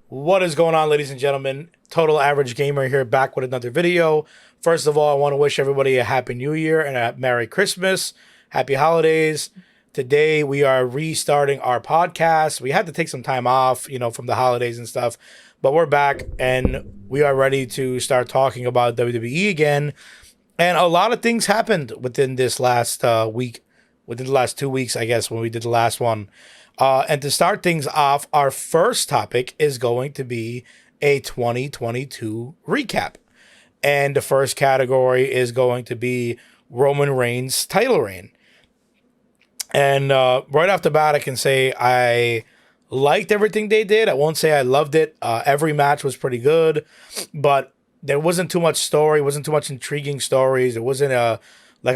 What is going on, ladies and gentlemen? Total Average Gamer here, back with another video. First of all, I want to wish everybody a Happy New Year and a Merry Christmas. Happy Holidays. Today, we are restarting our podcast. We had to take some time off, from the holidays and stuff, but we're back and we are ready to start talking about WWE again. And a lot of things happened within this last week, within the last 2 weeks, I guess, when we did the last one. And to start things off, our first topic is going to be a 2022 recap. And the first category is going to be Roman Reigns' title reign. And right off the bat, I can say I liked everything they did. I won't say I loved it. Every match was pretty good, but there wasn't too much story. It wasn't too much intriguing stories. It wasn't a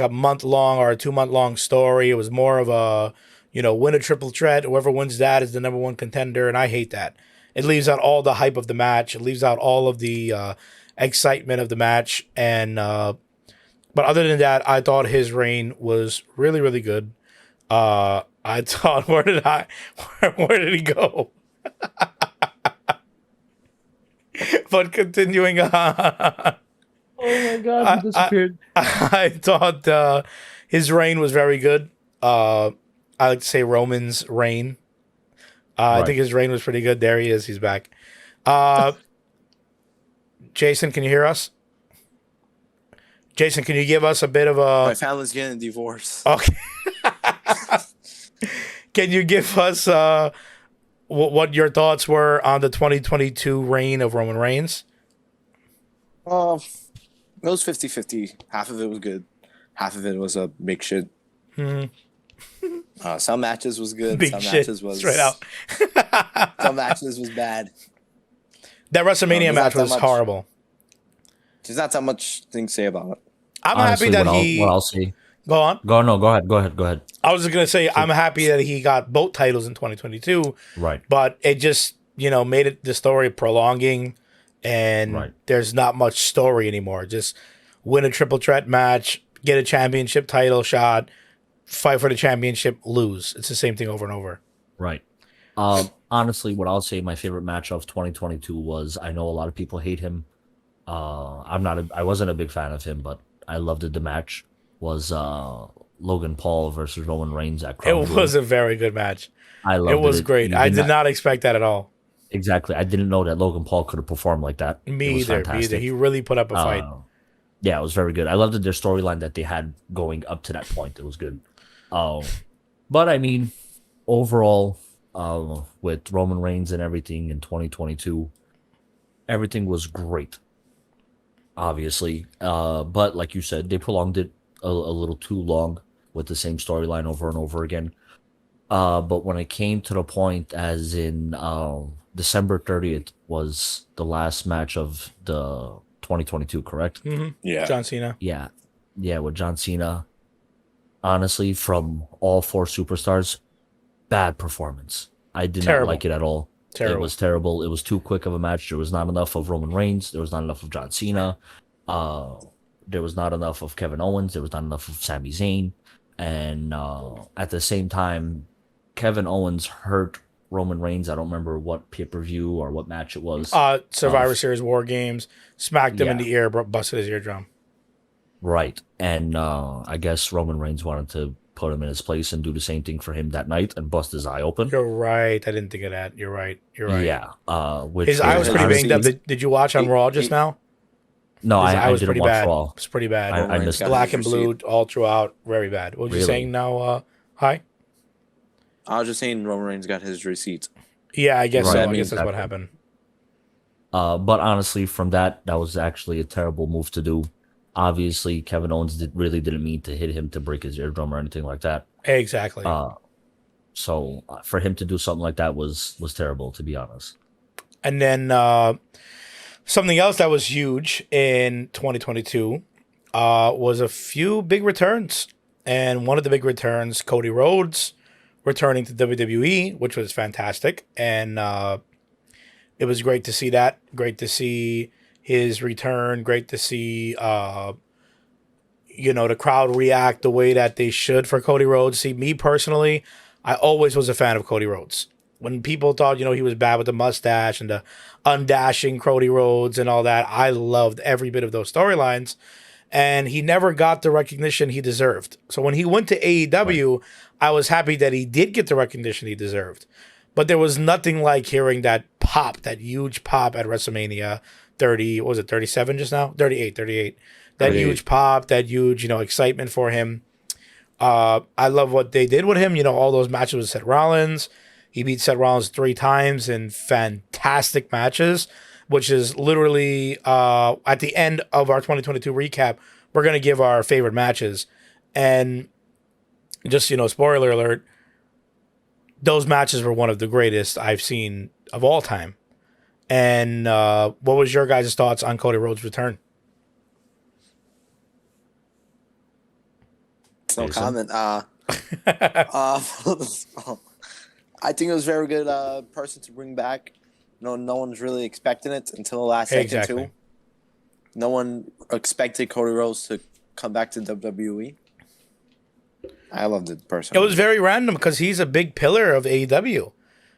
month-long or a 2-month-long story. It was more of a win a triple threat. Whoever wins that is the number one contender, and I hate that. It leaves out all the hype of the match. It leaves out all of the excitement of the match. And but other than that, I thought his reign was really, really good. I thought, where did he go? But continuing on. Oh my God, he disappeared. I thought his reign was very good. I like to say Roman's reign. I think his reign was pretty good. There he is. He's back. Jason, can you hear us? Jason, can you give us a bit of a... My family's getting a divorce. Okay. Can you give us what your thoughts were on the 2022 reign of Roman Reigns? It was 50-50. Half of it was good. Half of it was a big shit. Some matches was good. Big some shit. matches was Straight out. some matches was bad. That WrestleMania match was horrible. There's not that much things to say about it. I'm Honestly, happy that what I'll say. Go on. Go ahead. I was just gonna say I'm happy that he got both titles in 2022. Right. But it just made it the story prolonging, and there's not much story anymore. Just win a triple threat match, get a championship title shot, fight for the championship, lose. It's the same thing over and over. Right. Honestly, what I'll say my favorite match of 2022 was, I know a lot of people hate him. I wasn't a big fan of him, but I loved it. The match was Logan Paul versus Roman Reigns at Crown Jewel. It was a very good match. I loved it. It was great. I did not expect that at all. Exactly. I didn't know that Logan Paul could have performed like that. Me either. He really put up a fight. Yeah, it was very good. I loved their storyline that they had going up to that point. It was good. But I mean, overall, with Roman Reigns and everything in 2022, everything was great. Obviously, but like you said, they prolonged it a little too long with the same storyline over and over again. But when it came to the point, as in December 30th was the last match of the 2022, correct? Mm-hmm. Yeah. John Cena. Yeah, with John Cena. Honestly, from all four superstars, bad performance. I did not like it at all. It was terrible. It was too quick of a match. There was not enough of Roman Reigns. There was not enough of John Cena. There was not enough of Kevin Owens. There was not enough of Sami Zayn. And at the same time, Kevin Owens hurt Roman Reigns. I don't remember what pay-per-view or what match it was. Survivor Series War Games. Smacked him in the ear, busted his eardrum. Right. And I guess Roman Reigns wanted to put him in his place and do the same thing for him that night and bust his eye open. You're right. I didn't think of that. You're right. Yeah. His eye was pretty banged up. Did you watch on Raw just now? No, I didn't watch Raw. It's pretty bad. I missed black and blue all throughout. Very bad. What were you saying now, Hi? I was just saying Roman Reigns got his receipt. Yeah, I guess so. I guess that's what happened. But honestly, from that was actually a terrible move to do. Obviously, Kevin Owens really didn't mean to hit him to break his eardrum or anything like that. Exactly. So for him to do something like that was terrible, to be honest. And then something else that was huge in 2022 was a few big returns. And one of the big returns, Cody Rhodes returning to WWE, which was fantastic. And it was great to see that. Great to see his return. Great to see the crowd react the way that they should for Cody Rhodes. See, me personally, I always was a fan of Cody Rhodes. When people thought, he was bad with the mustache and the undashing Cody Rhodes and all that, I loved every bit of those storylines. And he never got the recognition he deserved. So when he went to AEW, I was happy that he did get the recognition he deserved. But there was nothing like hearing that pop, that huge pop at WrestleMania 30, what was it, 37 just now? 38. That 38. huge pop, that huge, excitement for him. I love what they did with him. All those matches with Seth Rollins. He beat Seth Rollins 3 times in fantastic matches, which is literally at the end of our 2022 recap, we're going to give our favorite matches. And just, spoiler alert, those matches were one of the greatest I've seen of all time. And what was your guys' thoughts on Cody Rhodes' return? No Jason? comment. I think it was a very good person to bring back. No one's really expecting it until the last second Exactly. too. No one expected Cody Rhodes to come back to WWE. I loved it personally. It was very random because he's a big pillar of AEW.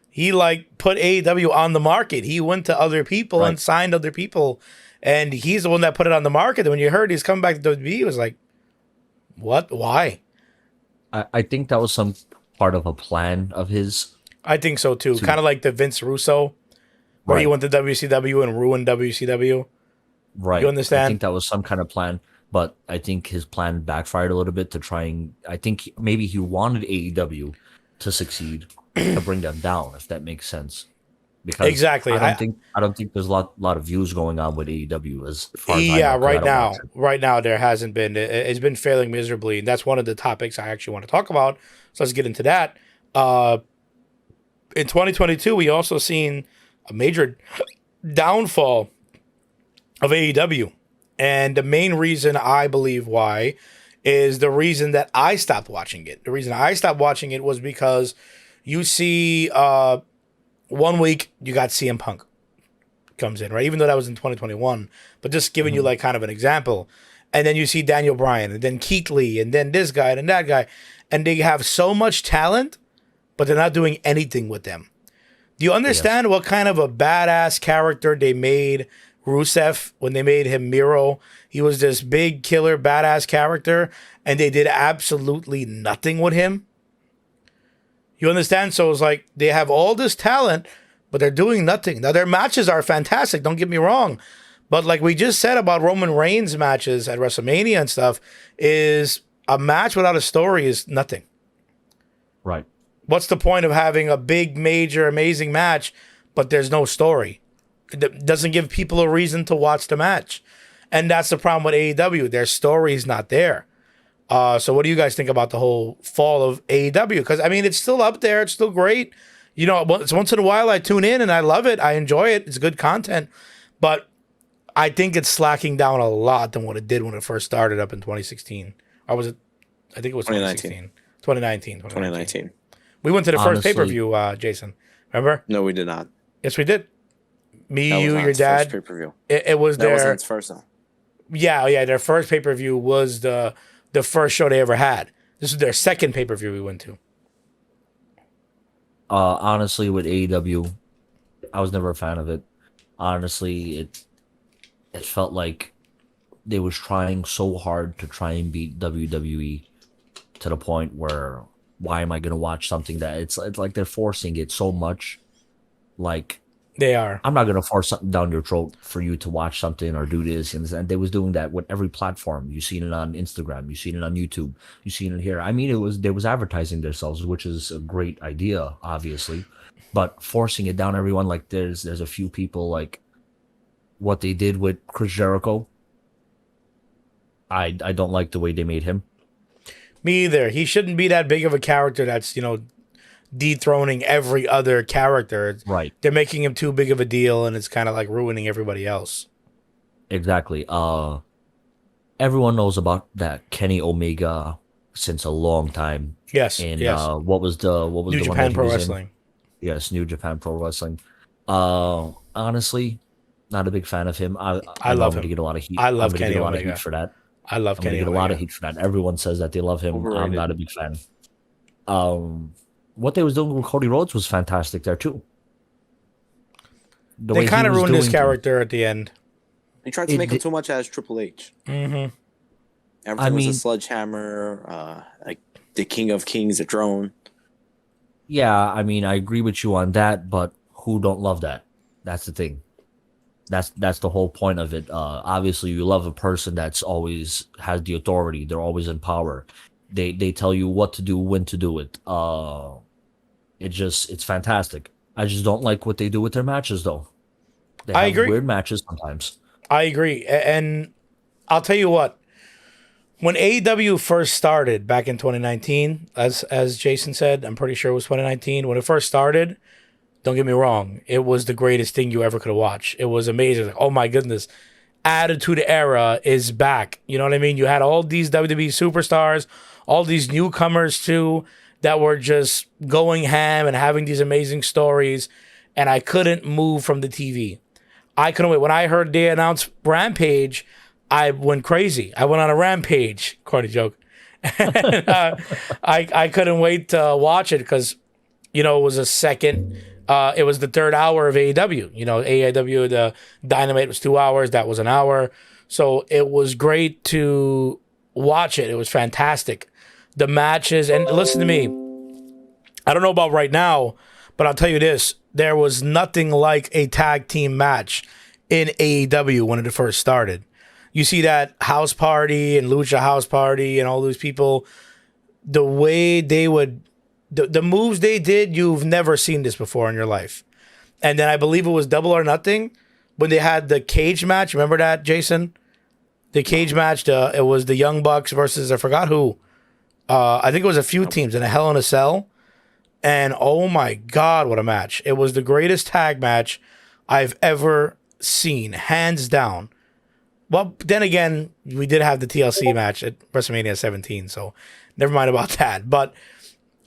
He put AEW on the market. He went to other people and signed other people, and he's the one that put it on the market. And when you heard he's coming back to WWE, it was like, what? Why? I think that was some part of a plan of his. I think so too. Kind of like the Vince Russo, where he Right. went to WCW and ruined WCW. Right. You understand? I think that was some kind of plan, but I think his plan backfired a little bit to try and I think maybe he wanted AEW to succeed to bring them down, if that makes sense. Because Exactly. I don't think there's a lot of views going on with AEW as far as I Yeah, know, 'cause I don't watch it. right now there hasn't been. It's been failing miserably, and that's one of the topics I actually want to talk about. So let's get into that. In 2022, we also seen a major downfall of AEW, and the main reason I believe why is the reason that I stopped watching it. The reason I stopped watching it was because you see, 1 week you got CM Punk comes in, right? Even though that was in 2021, but just giving you like kind of an example. And then you see Daniel Bryan, and then Keith Lee, and then this guy, and that guy, and they have so much talent, but they're not doing anything with them. Do you understand what kind of a badass character they made Rusev when they made him Miro? He was this big killer badass character, and they did absolutely nothing with him. You understand? So it's like they have all this talent, but they're doing nothing. Now, their matches are fantastic, don't get me wrong. But like we just said about Roman Reigns matches at WrestleMania and stuff, is a match without a story is nothing. Right. What's the point of having a big, major, amazing match, but there's no story? It doesn't give people a reason to watch the match. And that's the problem with AEW. Their story's not there. So what do you guys think about the whole fall of AEW? Because, I mean, it's still up there. It's still great. It's once in a while I tune in and I love it. I enjoy it. It's good content. But I think it's slacking down a lot than what it did when it first started up in 2016. Or was it? I think it was 2016. 2019. We went to the first Honestly- pay-per-view, Jason. Remember? No, we did not. Yes, we did. Me, That was you, not your its first dad. pay-per-view. It was That wasn't their... its first though. Yeah. Their first pay-per-view was the first show they ever had. This was their second pay-per-view we went to. Honestly, with AEW, I was never a fan of it. Honestly, it felt like they was trying so hard to try and beat WWE to the point where why am I gonna watch something that it's like they're forcing it so much. Like They are. I'm not gonna force something down your throat for you to watch something or do this, and they was doing that with every platform. You seen it on Instagram, you seen it on YouTube, you seen it here. I mean, they was advertising themselves, which is a great idea, obviously, but forcing it down everyone, like there's a few people like what they did with Chris Jericho. I don't like the way they made him. Me either. He shouldn't be that big of a character that's, dethroning every other character. Right. They're making him too big of a deal, and it's kind of like ruining everybody else. Exactly. Everyone knows about that Kenny Omega since a long time. Yes. And yes. what was New the one Japan that he Pro was in? Wrestling. Yes, New Japan Pro Wrestling. Honestly, not a big fan of him. I I love I'm gonna him. get a lot of heat. I love I'm gonna Kenny get a lot Omega. of heat for that. I love I'm gonna Kenny get a lot Omega. of heat for that. Everyone says that they love him. I'm Overrated. not a big fan. Um, what they was doing with Cody Rhodes was fantastic there too. The They way he kind of was ruined his doing things. character at the end. They tried to It make him di- too much as Triple H. Mm-hmm. Everything was mean- a sledgehammer, like the King of Kings, a drone. Yeah, I mean, I agree with you on that, but who don't love that? That's the thing. That's the whole point of it. Obviously, you love a person that's always has the authority. They're always in power. They tell you what to do, when to do it. It's fantastic. I just don't like what they do with their matches, though. They I have agree. weird matches sometimes. I agree. And I'll tell you what, when AEW first started back in 2019, as Jason said, I'm pretty sure it was 2019, when it first started, don't get me wrong, it was the greatest thing you ever could have watched. It was amazing. Like, oh my goodness. Attitude Era is back. You know what I mean? You had all these WWE superstars, all these newcomers too, that were just going ham and having these amazing stories. And I couldn't move from the TV. I couldn't wait. When I heard they announced Rampage, I went crazy. I went on a rampage. Corny joke. And, I couldn't wait to watch it because, it was a second. It was the third hour of AEW. AEW, the Dynamite was 2 hours. That was an hour. So it was great to watch it. It was fantastic. The matches, and listen to me. I don't know about right now, but I'll tell you this. There was nothing like a tag team match in AEW when it first started. You see that House Party and Lucha House Party and all those people, the way they would, the moves they did, you've never seen this before in your life. And then I believe it was Double or Nothing when they had the cage match. Remember that, Jason? The cage match, it was the Young Bucks versus, I forgot who. I think it was a few teams in a Hell in a Cell. And oh my God, what a match. It was the greatest tag match I've ever seen, hands down. Well, then again, we did have the TLC match at WrestleMania 17, so never mind about that. But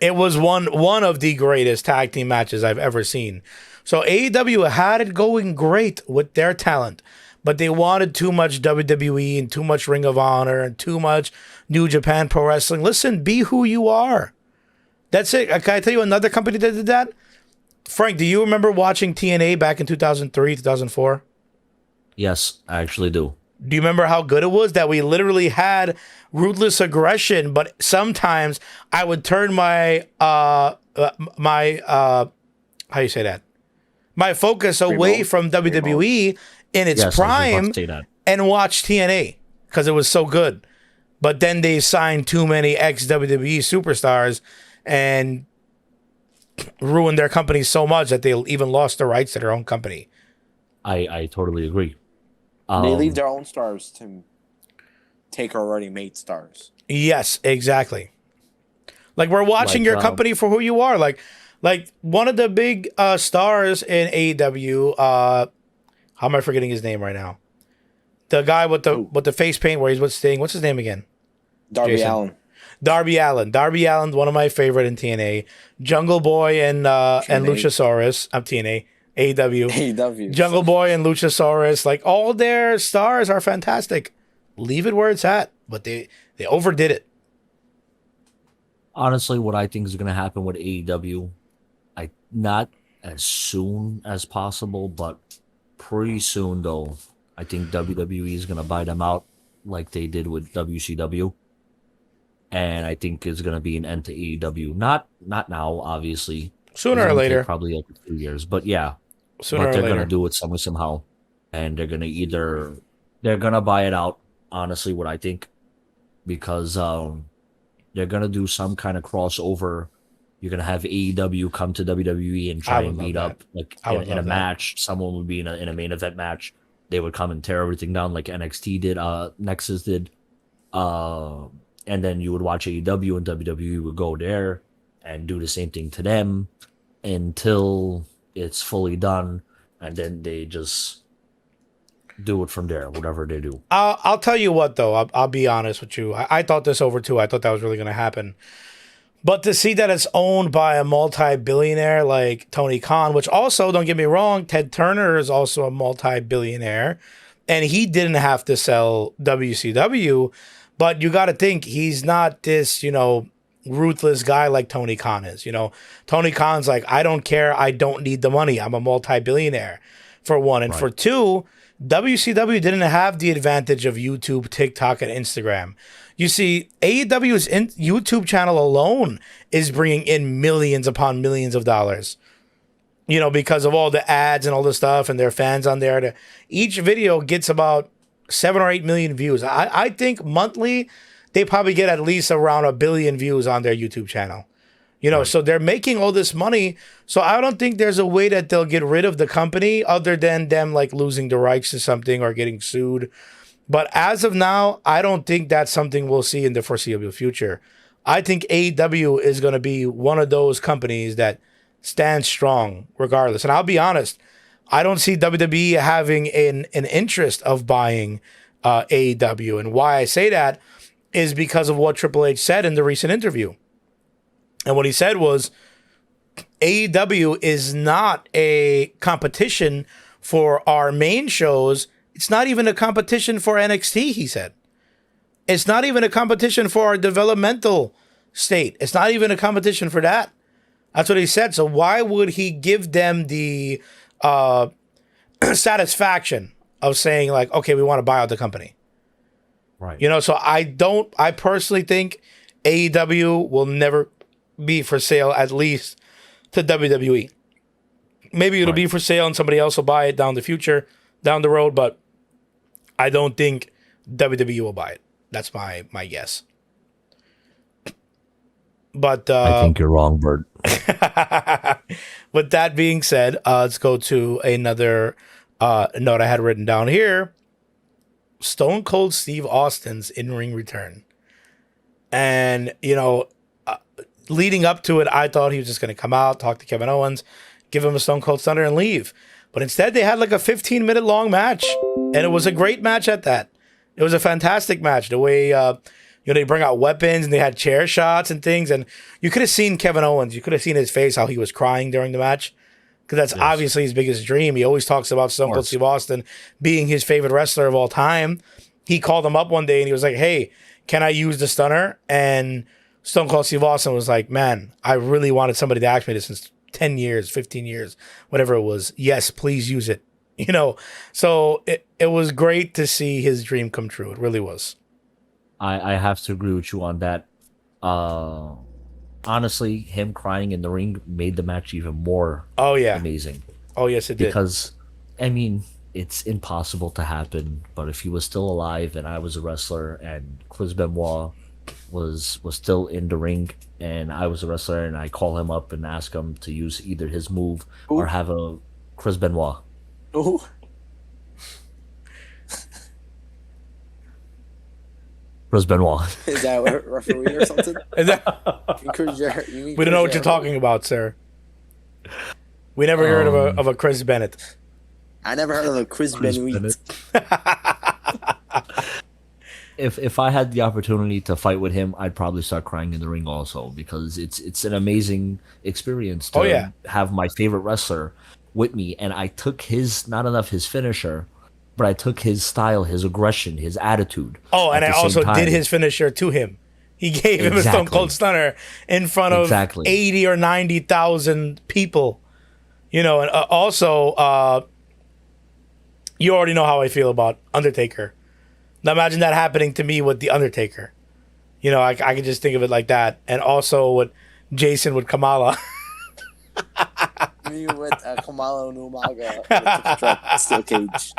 it was one of the greatest tag team matches I've ever seen. So AEW had it going great with their talent, but they wanted too much WWE and too much Ring of Honor and too much New Japan Pro Wrestling. Listen, be who you are. That's it. Can I tell you another company that did that? Frank, do you remember watching TNA back in 2003, 2004? Yes, I actually do. Do you remember how good it was that we literally had ruthless aggression, but sometimes I would turn my how you say that? My focus away from WWE in its Yes, I was about prime to say that. and watch TNA because it was so good. But then they signed too many ex-WWE superstars and ruined their company so much that they even lost the rights to their own company. I totally agree. They leave their own stars to take already made stars. Yes, exactly. Like we're watching Like, your company for who you are. Like one of the big stars in AEW. How am I forgetting his name right now? The guy with the face paint where he's with Sting. What's his name again? Darby Jason. Allin. Darby Allin. Darby Allin's one of my favorite in TNA. Jungle Boy and Luchasaurus. I'm TNA. AEW. AEW. Jungle Boy and Luchasaurus. Like all their stars are fantastic. Leave it where it's at. But they overdid it. Honestly, what I think is going to happen with AEW, not as soon as possible, but pretty soon though. I think WWE is going to buy them out like they did with WCW. And I think it's going to be an end to AEW. Not now, obviously. Sooner It's or gonna later. take probably like 2 years, but yeah. Sooner But or they're later. gonna do it somehow, and they're gonna buy it out. Honestly, what I think, because they're gonna do some kind of crossover. You're gonna have AEW come to WWE and I try would and love meet that. up like I would in a love that. match. Someone would be in a main event match. They would come and tear everything down like NXT did, Nexus did, and then you would watch AEW and WWE would go there and do the same thing to them until it's fully done, and then they just do it from there, whatever they do. I'll tell you what, though. I'll be honest with you. I thought this over, too. I thought that was really going to happen. But to see that it's owned by a multi-billionaire like Tony Khan, which also, don't get me wrong, Ted Turner is also a multi-billionaire, and he didn't have to sell WCW, but you got to think he's not this, ruthless guy like Tony Khan is. You know, Tony Khan's like, I don't care. I don't need the money. I'm a multi-billionaire, for one. And for two, WCW didn't have the advantage of YouTube, TikTok, and Instagram. You see, AEW's YouTube channel alone is bringing in millions upon millions of dollars. You know, because of all the ads and all the stuff and their fans on there. Each video gets about 7 or 8 million views. I think monthly, they probably get at least around 1 billion views on their YouTube channel. You know, so they're making all this money. So I don't think there's a way that they'll get rid of the company other than them like losing the rights to something or getting sued. But as of now, I don't think that's something we'll see in the foreseeable future. I think AEW is going to be one of those companies that stands strong regardless. And I'll be honest, I don't see WWE having an interest of buying AEW. And why I say that is because of what Triple H said in the recent interview. And what he said was, AEW is not a competition for our main shows. It's not even a competition for NXT, he said. It's not even a competition for our developmental state. It's not even a competition for that. That's what he said. So why would he give them the satisfaction of saying like, okay, we want to buy out the company? Right. You know, so I personally think AEW will never be for sale, at least to WWE. Maybe it'll be for sale and somebody else will buy it down the road, but I don't think WWE will buy it. That's my guess. But I think you're wrong, Bert. With that being said, let's go to another note I had written down here. Stone Cold Steve Austin's in-ring return. And, you know, leading up to it, I thought he was just going to come out, talk to Kevin Owens, give him a Stone Cold Stunner and leave. But instead, they had like a 15-minute long match. And it was a great match at that. It was a fantastic match. The way, they bring out weapons and they had chair shots and things. And you could have seen Kevin Owens. You could have seen his face, how he was crying during the match. Because that's obviously his biggest dream. He always talks about Stone Cold Steve Austin being his favorite wrestler of all time. He called him up one day and he was like, hey, can I use the stunner? And Stone Cold Steve Austin was like, man, I really wanted somebody to ask me this since 10 years, 15 years, whatever it was. Yes, please use it. You know, so it was great to see his dream come true. It really was. I have to agree with you on that. Honestly, him crying in the ring made the match even more amazing. Oh, yes, it did. Because, I mean, it's impossible to happen, but if he was still alive and I was a wrestler and Chris Benoit was still in the ring and I was a wrestler and I call him up and ask him to use either his move or have a Chris Benoit. Ooh. Chris Benoit. Is that a referee or something? We don't know what you're talking about, sir. We never heard of a Chris Bennett. I never heard of a Chris Benoit. If I had the opportunity to fight with him, I'd probably start crying in the ring also, because it's an amazing experience to have my favorite wrestler with me, and I took not enough his finisher, but I took his style, his aggression, his attitude. Oh, and I also did his finisher to him. He gave him a Stone Cold Stunner in front of 80 or 90,000 people. You know, and also, you already know how I feel about Undertaker. Now imagine that happening to me with The Undertaker. You know, I could just think of it like that. And also with Jason with Kamala. Me with Kamala Numaga with the steel cage.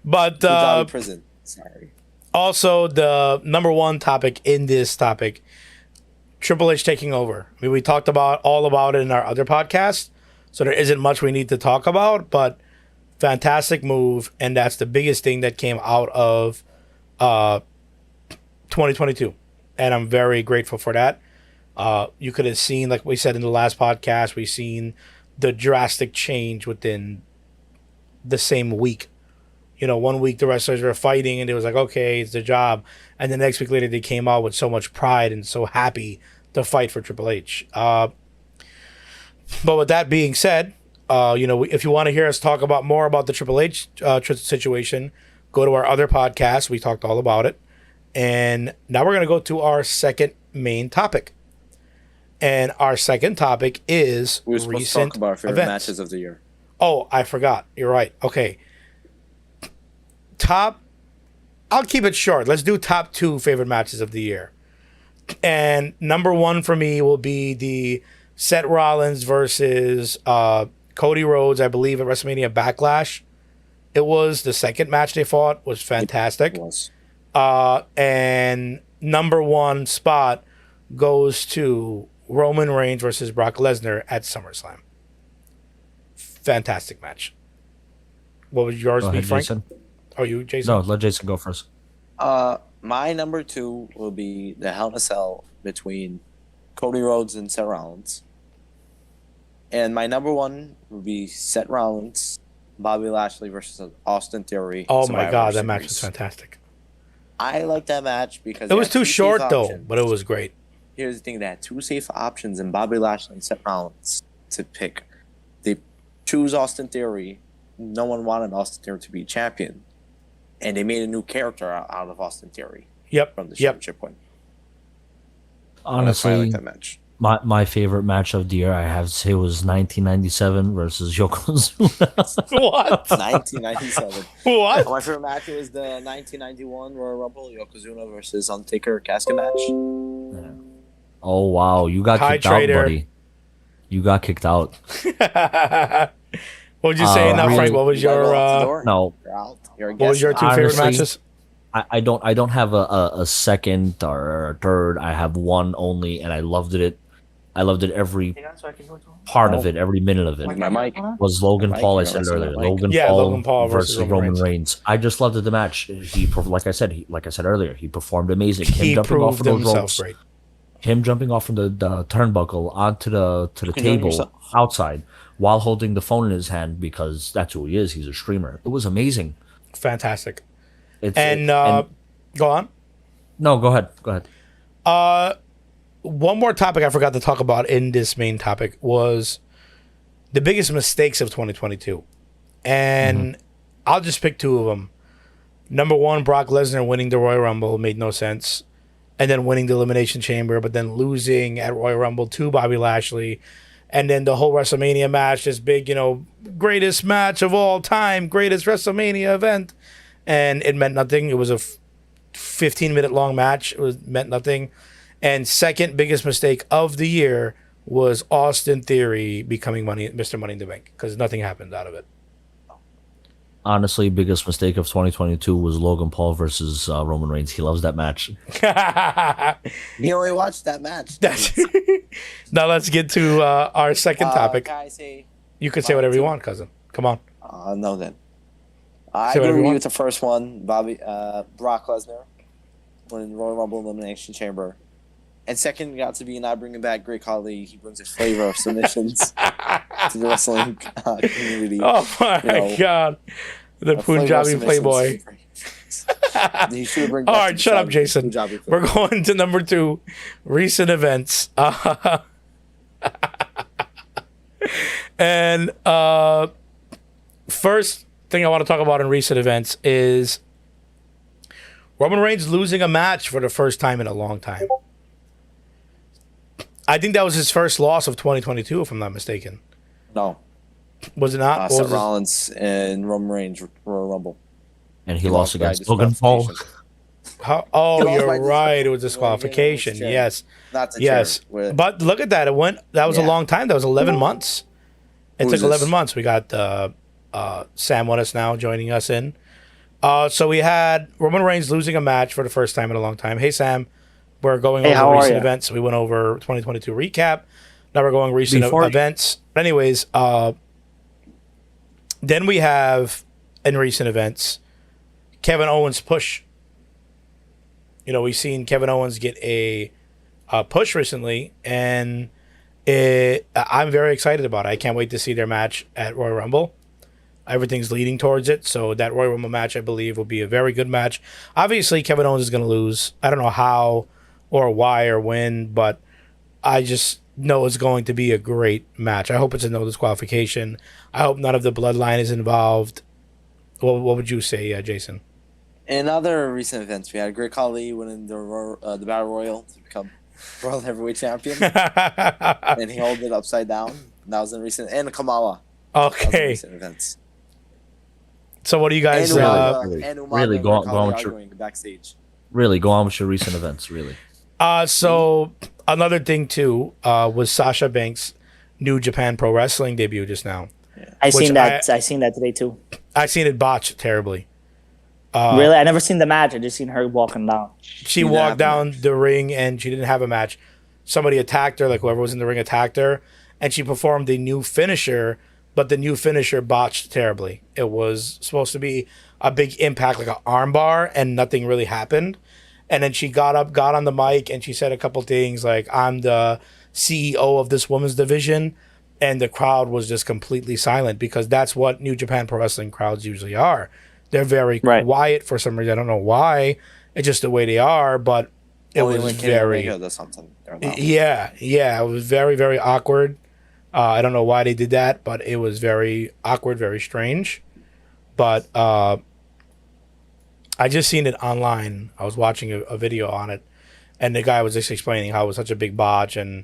But prison. Sorry. Also, the number one topic in this topic, Triple H taking over. I mean, we talked all about it in our other podcast, so there isn't much we need to talk about, but fantastic move, and that's the biggest thing that came out of 2022, and I'm very grateful for that. You could have seen, like we said in the last podcast, we've seen the drastic change within the same week. You know, 1 week the wrestlers were fighting and it was like, okay, it's their job. And the next week later they came out with so much pride and so happy to fight for Triple H. But with that being said, if you want to hear us talk about more about the Triple H situation, go to our other podcast. We talked all about it. And now we're going to go to our second main topic. And our second topic is We were supposed to recent talk about our favorite events. matches of the year. Oh, I forgot. You're right. Okay. I'll keep it short. Let's do top 2 favorite matches of the year. And number 1 for me will be the Seth Rollins versus Cody Rhodes, I believe, at WrestleMania Backlash. It was the second match they fought, was fantastic. It was. And number 1 spot goes to Roman Reigns versus Brock Lesnar at SummerSlam. Fantastic match. What would yours Go be, ahead, Frank? Jason. Oh, you, Jason? No, let Jason go first. My number 2 will be the Hell in a Cell between Cody Rhodes and Seth Rollins. And my number 1 will be Seth Rollins, Bobby Lashley versus Austin Theory. Oh my Survivor God, that Series. match was fantastic. I like that match because It was had too two short safe though, options. but it was great. Here's the thing: they had 2 safe options in Bobby Lashley and Seth Rollins to pick. They choose Austin Theory. No one wanted Austin Theory to be champion, and they made a new character out of Austin Theory Yep. from the Yep. championship point. That's why I Honestly, like that match. my favorite match of the year, I have to say, was 1997 versus Yokozuna. What? 1997. What? My favorite match was the 1991 Royal Rumble, Yokozuna versus Undertaker casket match. Oh wow, you got Hi, kicked traitor. out, buddy. You got kicked out. What would you say now, really? Frank? What was You gotta your go out the door. No, You're out. You're a what was guest your now. 2 favorite Honestly, matches? I don't have a second or a third. I have one only, and I loved it. I loved it every part of it, every minute of it. My mic. Was Logan Mike, Paul? I you're said it listening earlier. to Mike. Logan Yeah, Paul, Logan Paul versus versus Roman Roman Reigns. Reigns. I just loved the match. Like I said earlier, he performed amazing. He Him jumping off proved of those himself ropes, great. him jumping off from the turnbuckle onto the Enjoying table yourself. outside while holding the phone in his hand because that's who he is. He's a streamer. It was amazing. Fantastic. It's, And go on. no, go ahead. Go ahead. One more topic I forgot to talk about in this main topic was the biggest mistakes of 2022. And I'll just pick 2 of them. Number 1, Brock Lesnar winning the Royal Rumble made no sense. And then winning the Elimination Chamber, but then losing at Royal Rumble to Bobby Lashley. And then the whole WrestleMania match, this big, greatest match of all time, greatest WrestleMania event. And it meant nothing. It was a 15-minute long match. It meant nothing. And second biggest mistake of the year was Austin Theory becoming Mr. Money in the Bank because nothing happened out of it. Honestly, biggest mistake of 2022 was Logan Paul versus Roman Reigns. He loves that match. He only watched that match. That's now let's get to our second topic. Can I say? You can say whatever you want, cousin. Come on. No, then. I Say whatever you agree want. with the first one. Brock Lesnar winning the Royal Rumble Elimination Chamber. And second got to be not bringing back Great Khali. He brings a flavor of submissions to the wrestling community. Oh my know, God. The A flavor of Punjabi submissions. Playboy. He should bring All back right, the shut up, Punjabi Jason. Playboy. We're going to number 2, recent events. And first thing I want to talk about in recent events is Roman Reigns losing a match for the first time in a long time. I think that was his first loss of 2022, if I'm not mistaken. No. Was it not? What was Seth his- Rollins and Roman Reigns Royal Rumble. And he lost by against Logan Paul. disqualification. Oh, He lost by you're right. It was disqualification. disqualification. Chair. Yes. Not the Yes. chair. With- But look at that. That was a Yeah. long time. That was 11 months. It Who took is 11 this? months. We got Sam with us now joining us in. So we had Roman Reigns losing a match for the first time in a long time. Hey, Sam. We're going Hey, how over are recent ya? events. We went over 2022 recap. Now we're going recent Before- events. But anyways, then we have in recent events Kevin Owens' push. We've seen Kevin Owens get a push recently, and I'm very excited about it. I can't wait to see their match at Royal Rumble. Everything's leading towards it, so that Royal Rumble match, I believe, will be a very good match. Obviously, Kevin Owens is going to lose. I don't know how or why or when, but I just know it's going to be a great match. I hope it's a no disqualification. I hope none of the bloodline is involved. What would you say, Jason? In other recent events, we had Great Khali winning the Battle Royal to become World Heavyweight Champion, and he held it upside down. That was in recent, and Kamala. That was in Okay. recent events. So what do you guys? And really, and Umaga really and go on Mercado with your- arguing backstage. Really, go on with your recent events. Really. So another thing too was Sasha Banks' New Japan Pro Wrestling debut just now. I seen Which that. I seen that today too. I seen it botched terribly. Really, I never seen the match. I just seen her walking down. She didn't walked have a down match. the ring and she didn't have a match. Somebody attacked her, like whoever was in the ring attacked her, and she performed a new finisher, but the new finisher botched terribly. It was supposed to be a big impact, like an armbar, and nothing really happened. And then she got up, got on the mic, and she said a couple things like, I'm the CEO of this women's division. And the crowd was just completely silent because that's what New Japan Pro Wrestling crowds usually are. They're very Right. quiet for some reason. I don't know why. It's just the way they are, but it Only was when Kenny very... Omega does something. They're loud. Yeah, it was very, very awkward. I don't know why they did that, but it was very awkward, very strange. But I just seen it online. I was watching a video on it, and the guy was just explaining how it was such a big botch. And,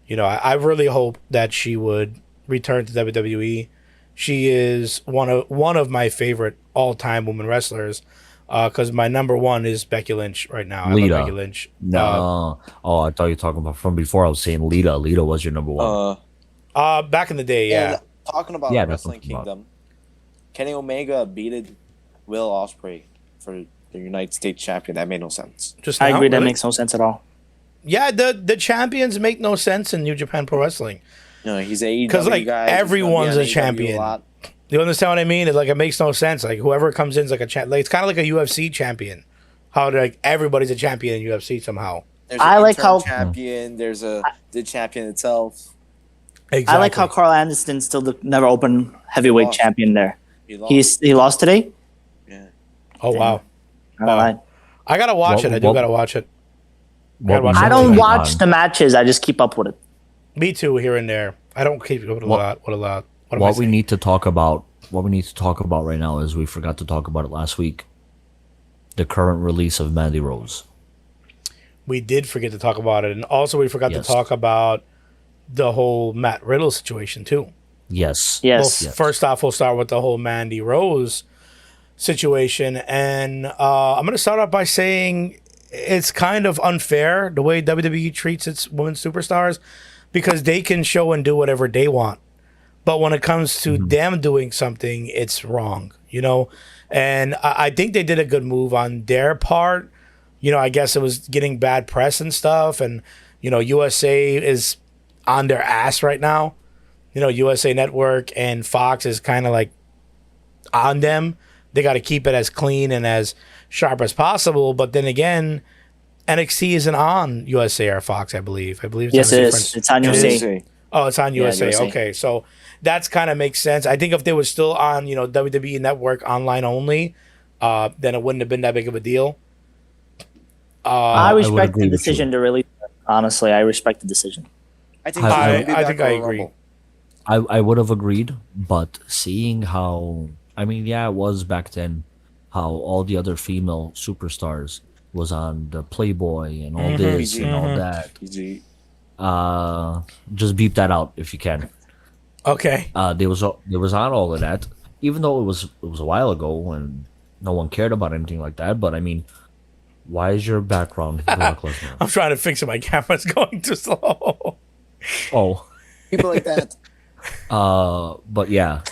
you know, I really hope that she would return to WWE. She is one of my favorite all-time women wrestlers because my number one is Becky Lynch right now. I Lita. love Becky Lynch. No. I thought you were talking about from before. I was saying Lita. Lita was your number one. Back in the day, yeah. And talking about Yeah, that's Wrestling what I'm talking Kingdom, Kenny Omega beated Will Ospreay for the United States champion. That made no sense. Just I now, agree. That really? makes no sense at all. Yeah, the champions make no sense in New Japan Pro Wrestling. You know, he's a 'Cause, like, everyone's a champion. You understand what I mean? It, like, it makes no sense. Like, whoever comes in is like a champ. Like, it's kind of like a UFC champion. How like everybody's a champion in UFC somehow. There's I an like interim how- champion. There's the champion itself. Exactly. I like how Carl Anderson's still the never open heavyweight Lost. champion there. He lost. He lost today. Yeah. Oh wow, I don't know. I gotta watch What- it. I do what- gotta watch it. What watch we it. I need don't to watch talk the matches. I just keep up with it. Me too, here and there. I don't keep up with a What- lot. What a lot. What am I What we saying? need to talk about. What we need to talk about right now is we forgot to talk about it last week. The current release of Mandy Rose. We did forget to talk about it, and also we forgot Yes. to talk about the whole Matt Riddle situation too. Yes. Yes. Well, first off, we'll start with the whole Mandy Rose situation, and I'm going to start off by saying it's kind of unfair the way WWE treats its women superstars because they can show and do whatever they want, but when it comes to them doing something, it's wrong, you know. And I think they did a good move on their part. You know, I guess it was getting bad press and stuff, and you know, USA is on their ass right now. You know, USA Network and Fox is kind of like on them. They got to keep it as clean and as sharp as possible. But then again, NXT isn't on USA or Fox, I believe. It's Yes, on a it different- is. It's on It USA. is? Oh, it's on USA. USA. Okay, so that's kind of makes sense. I think if they were still on, you know, WWE Network online only, then it wouldn't have been that big of a deal. I would respect agree the with decision to release it. Honestly, I respect the decision. I think. I- he'll be I back think for I a agree. Rumble. I would have agreed, but seeing how I mean, yeah, it was back then how all the other female superstars was on the Playboy and all this and all that. PG. Just beep that out if you can. Okay. There was on all of that, even though it was a while ago and no one cared about anything like that. But I mean, why is your background Brock Lesnar? I'm trying to fix it. My camera's going too slow. Oh, People like that. but yeah.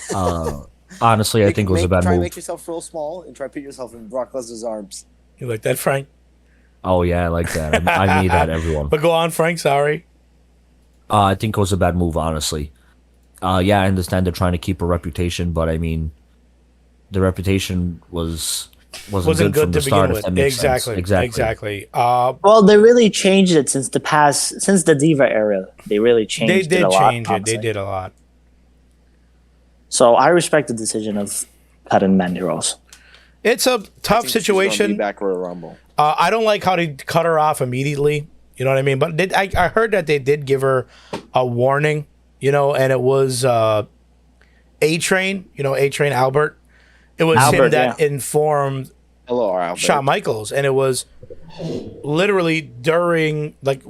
Honestly, I think it was a bad Try to move. make yourself real small and try to put yourself in Brock Lesnar's arms. You like that, Frank? Oh yeah, I like that. I made that everyone. But go on, Frank. Sorry. I think it was a bad move, honestly. Yeah, I understand they're trying to keep a reputation, but I mean, the reputation wasn't Wasn't good from good the to start. begin If that with. makes Exactly. sense. Exactly. Well, they really changed it since the Diva era. They really changed They it did a lot. change it. honestly. They did a lot. So I respect the decision of cutting Mandy Rose. It's a I tough think she's gonna Be situation. back for a Rumble. I don't like how they cut her off immediately. You know what I mean? But I heard that they did give her a warning, you know, and it was A-Train, you know, A-Train Albert. It was him Albert, that yeah. informed Hello, Albert. Shawn Michaels, and it was literally during, like,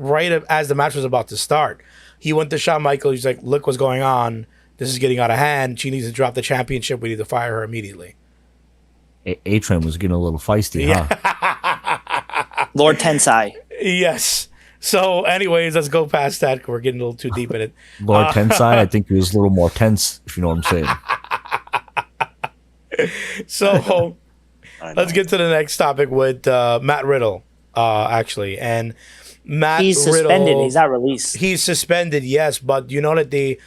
as the match was about to start. He went to Shawn Michaels. He's like, "Look what's going on. This is getting out of hand. She needs to drop the championship. We need to fire her immediately." A-Train was getting a little feisty, huh? Lord Tensai. Yes. So, anyways, let's go past that. We're getting a little too deep in it. Lord Tensai, I think he was a little more tense, if you know what I'm saying. So, let's get to the next topic with Matt Riddle, actually. And Matt He's suspended. Riddle, He's not released. he's suspended, yes, but you know that they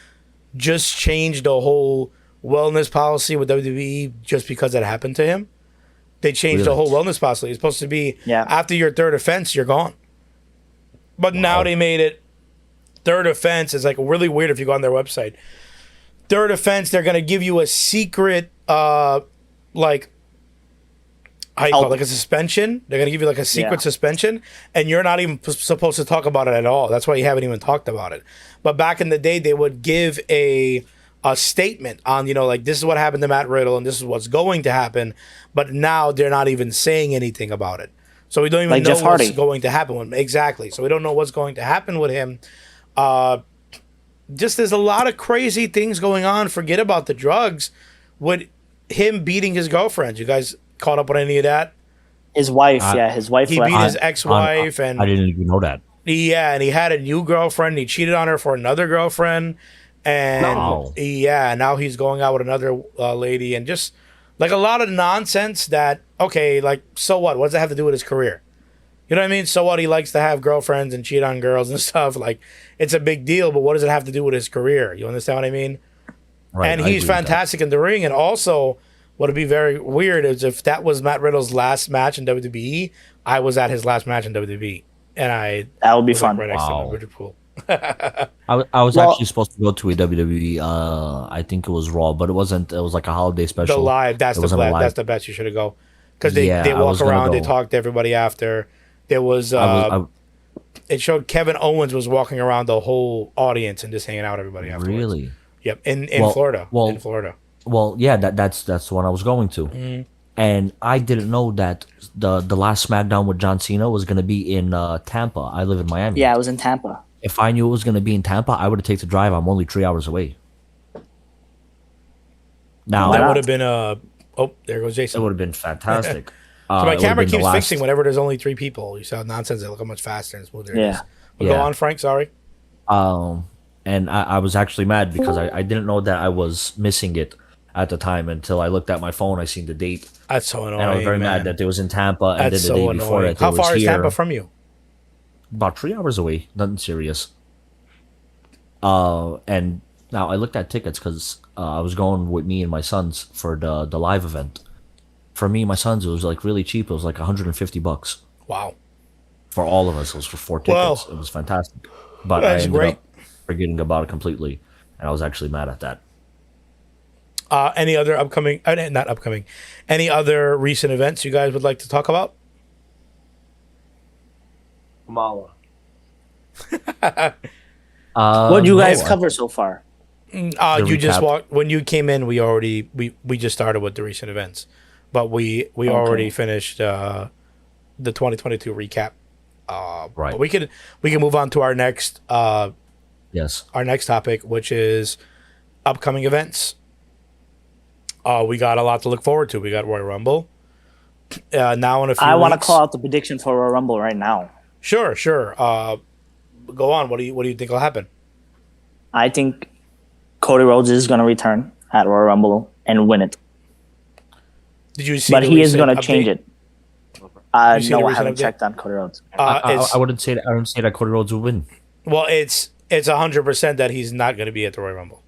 just changed the whole wellness policy with WWE just because that happened to him. They changed the Really? whole wellness policy. It's supposed to be Yeah. after your third offense, you're gone. But now they made it third offense. It's like really weird if you go on their website. Third offense, they're going to give you a secret, like, how you call it, like a suspension. They're going to give you like a secret suspension, and you're not even supposed to talk about it at all. That's why you haven't even talked about it. But back in the day, they would give a statement on, you know, like, this is what happened to Matt Riddle and this is what's going to happen. But now they're not even saying anything about it. So we don't even Like know Jeff what's Hardy. going to happen with him. Exactly. So we don't know what's going to happen with him. Just there's a lot of crazy things going on. Forget about the drugs. With him beating his girlfriend. You guys caught up on any of that? His wife, his wife He left. beat his ex-wife, and I didn't even know that. and he had a new girlfriend. He cheated on her for another girlfriend, and No. now he's going out with another lady, and just like a lot of nonsense. That okay, like, so what? What does that have to do with his career? You know what I mean? So what? He likes to have girlfriends and cheat on girls and stuff. Like, it's a big deal, but what does it have to do with his career? You understand what I mean? Right, And I he's agree with that. fantastic in the ring. And also, what would be very weird is if that was Matt Riddle's last match in WWE, I was at his last match in WWE, and That would be was like fun. right next to him Wow. at Richard Poole. I was Well- actually supposed to go to a WWE. I think it was Raw, but it wasn't. It was like a holiday The special. live, that's It the wasn't a live. that's the best you should have go, because they Yeah, I walk was gonna around, they go. talk to everybody after. There was it showed Kevin Owens was walking around the whole audience and just hanging out with everybody afterwards. Really? Yep, in Well- Florida. well- In Florida. Well, yeah, that's the one I was going to, and I didn't know that the last SmackDown with John Cena was going to be in Tampa. I live in Miami. Yeah, I was in Tampa. If I knew it was going to be in Tampa, I would have taken the drive. I'm only 3 hours away. Now Why That not? would have been oh, there goes it Jason. would have been fantastic. So my it would've camera been the keeps last- fixing whenever there's only 3 people. You saw nonsense. They look how much faster and smoother it Yeah. is. But go Yeah. on, Frank. Sorry. And I was actually mad because I didn't know that I was missing it at the time until I looked at my phone. I seen the date, That's so annoying. and I was very man. mad that it was in Tampa, and That's then the so day before annoying. that How it was far is here. Tampa from you? About 3 hours away. Nothing serious. And now I looked at tickets because I was going with me and my sons for the live event. For me and my sons, it was like really cheap. It was like $150 Wow. for all of us. It was for 4 Wow. tickets. It was fantastic. But That's I ended great. up forgetting about it completely, and I was actually mad at that. Any other upcoming, not upcoming, any other recent events you guys would like to talk about? Kamala. What did you guys no, cover so far? You The just recap. walked when you came in. We just started with the recent events, but we already finished the 2022 recap. Right. But we can move on to our next Yes. topic, which is upcoming events. We got a lot to look forward to. We got Royal Rumble. Now in a few I want to weeks- call out the prediction for Royal Rumble right now. Sure. Go on. What do you think will happen? I think Cody Rhodes is going to return at Royal Rumble and win it. Did you see? But the he is recent going to change update? it. You see the No, I recent haven't update? checked on Cody Rhodes. It's, I wouldn't say that. I wouldn't say that Cody Rhodes would win. well, it's 100% that he's not going to be at the Royal Rumble.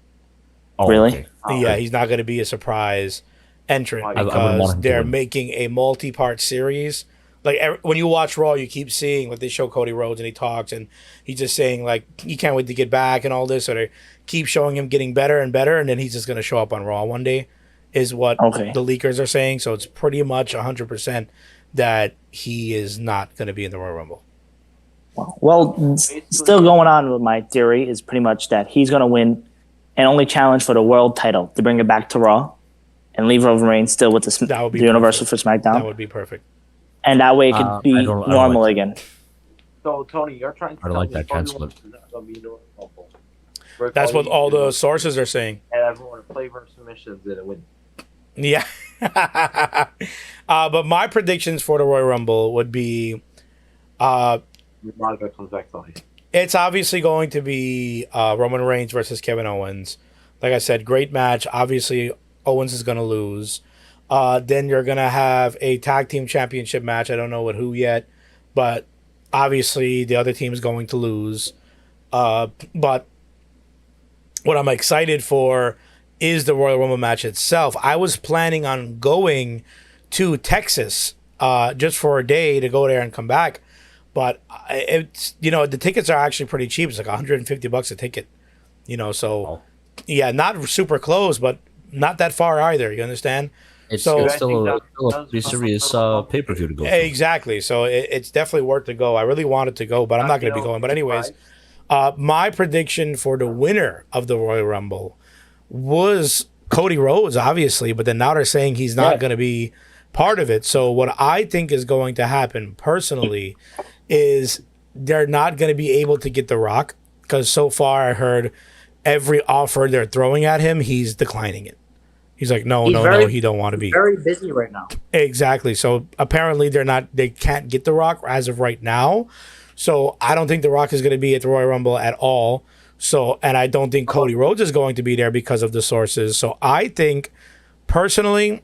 Oh, Really? okay. Yeah, he's not going to be a surprise entrant I wouldn't because want him to they're win. making a multi-part series. Like when you watch Raw, you keep seeing what they show Cody Rhodes and he talks and he's just saying like he can't wait to get back and all this. Or they keep showing him getting better and better, and then he's just going to show up on Raw one day, is what Okay. the leakers are saying. So it's pretty much 100% that he is not going to be in the Royal Rumble. Well, still going on with my theory is pretty much that he's going to win and only challenge for the world title to bring it back to Raw and leave Roman Reigns still with That would be the Universal perfect. for SmackDown, That would be perfect. and that way it could I be don't normal like again. So Tony, you're trying to I don't tell like me that Cody cancel Rhodes is not gonna be in the Royal Rumble. That's what all the sources are saying. And everyone flavor submissions and it would. Yeah. But my predictions for the Royal Rumble would be Monica comes back to life. it's obviously going to be Roman Reigns versus Kevin Owens. Like I said, great match. Obviously, Owens is going to lose. Then you're going to have a tag team championship match. I don't know with who yet, but obviously the other team is going to lose. But what I'm excited for is the Royal Rumble match itself. I was planning on going to Texas just for a day to go there and come back. But it's, the tickets are actually pretty cheap. It's like $150 a ticket, so yeah, not super close, but not that far either. You understand? It's So- still a pretty serious pay-per-view to go. Exactly. So it's definitely worth to go. I really wanted to go, but I'm not going to be going. But anyways, my prediction for the winner of the Royal Rumble was Cody Rhodes, obviously, but then now they're saying he's not going to be part of it. So what I think is going to happen personally is they're not going to be able to get The Rock, because so far I heard every offer they're throwing at him, he's declining it. He's like, no, he don't want to be. Very busy right now. Exactly. So apparently they can't get The Rock as of right now. So I don't think The Rock is going to be at the Royal Rumble at all. So, and I don't think Cody Rhodes is going to be there because of the sources. So I think personally,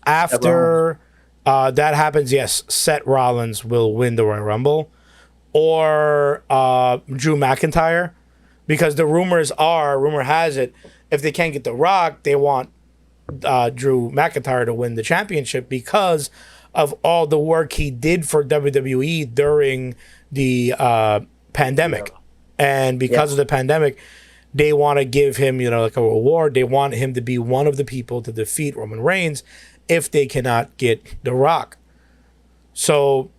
after that happens, yes, Seth Rollins will win the Royal Rumble, or Drew McIntyre, because the rumor has it, if they can't get The Rock, they want Drew McIntyre to win the championship because of all the work he did for WWE during the pandemic. And because of the pandemic, they want to give him, like a reward. They want him to be one of the people to defeat Roman Reigns if they cannot get The Rock. So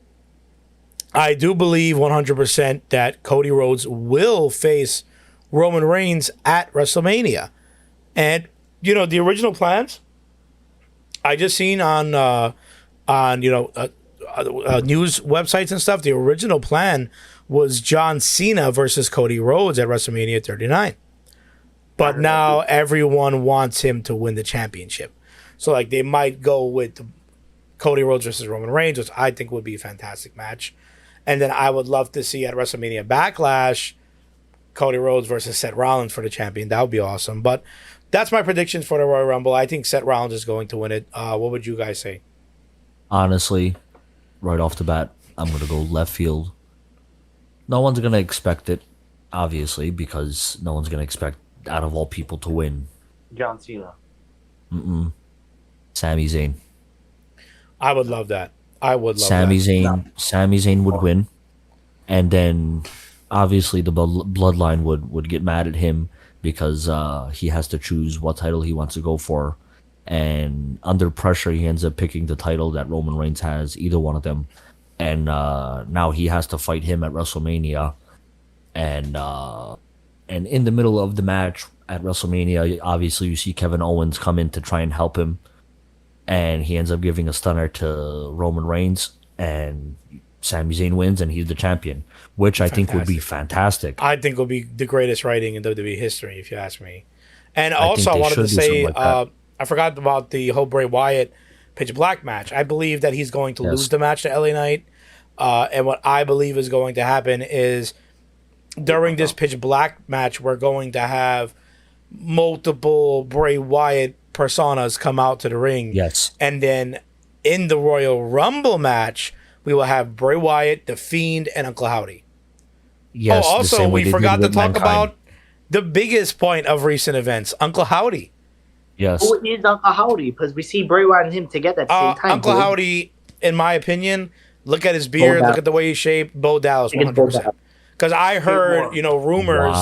I do believe 100% that Cody Rhodes will face Roman Reigns at WrestleMania. And, the original plans I just seen on news websites and stuff, the original plan was John Cena versus Cody Rhodes at WrestleMania 39. But now everyone wants him to win the championship. So, they might go with Cody Rhodes versus Roman Reigns, which I think would be a fantastic match. And then I would love to see at WrestleMania Backlash, Cody Rhodes versus Seth Rollins for the champion. That would be awesome. But that's my predictions for the Royal Rumble. I think Seth Rollins is going to win it. What would you guys say? Honestly, right off the bat, I'm going to go left field. No one's going to expect it, obviously, because no one's going to expect, out of all people, to win. John Cena. Sami Zayn. I would love that. I would love Sami that. Zayn. Sami Zayn would win, and then obviously the bloodline would get mad at him because he has to choose what title he wants to go for, and under pressure he ends up picking the title that Roman Reigns has, either one of them, and now he has to fight him at WrestleMania, and in the middle of the match at WrestleMania, obviously you see Kevin Owens come in to try and help him, and he ends up giving a stunner to Roman Reigns, and Sami Zayn wins, and he's the champion, which I think would be fantastic. I think will be the greatest writing in WWE history, if you ask me. And I also, I think they wanted to should do say, something like that. I forgot about the whole Bray Wyatt Pitch Black match. I believe that he's going to lose the match to LA Knight. And what I believe is going to happen is during this Pitch Black match, we're going to have multiple Bray Wyatt personas come out to the ring. Yes. And then in the Royal Rumble match, we will have Bray Wyatt, The Fiend, and Uncle Howdy. Yes. Oh, the also, same way we they did forgot to with talk Mankind. about the biggest point of recent events, Uncle Howdy. Yes. Who is Uncle Howdy? Because we see Bray Wyatt and him together at the same time. Uncle Howdy, in my opinion, look at his beard, look at the way he's shaped, Bo Dallas, 100%. Because I heard, rumors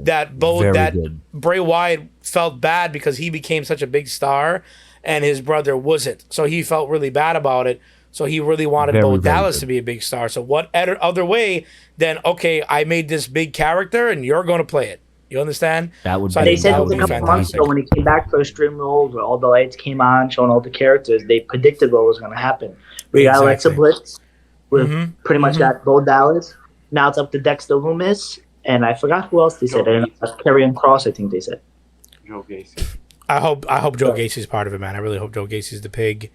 that good. Bray Wyatt felt bad because he became such a big star and his brother wasn't. So he felt really bad about it. So he really wanted Bo Dallas to be a big star. So what other way than, okay, I made this big character and you're going to play it. You understand? That would So I be. They think said that it would was a be couple months fantastic. ago when he came back for Extreme Rules, where all the lights came on, showing all the characters. They predicted what was going to happen. We got Alexa Exactly. Bliss. We've Mhm, pretty much mhm. got Bo Dallas. Now it's up to Dexter Loomis, and I forgot who else they said. Joe Karrion Cross, I think they said. Joe Gacy. I hope Joe Gacy's part of it, man. I really hope Joe Gacy's the pig.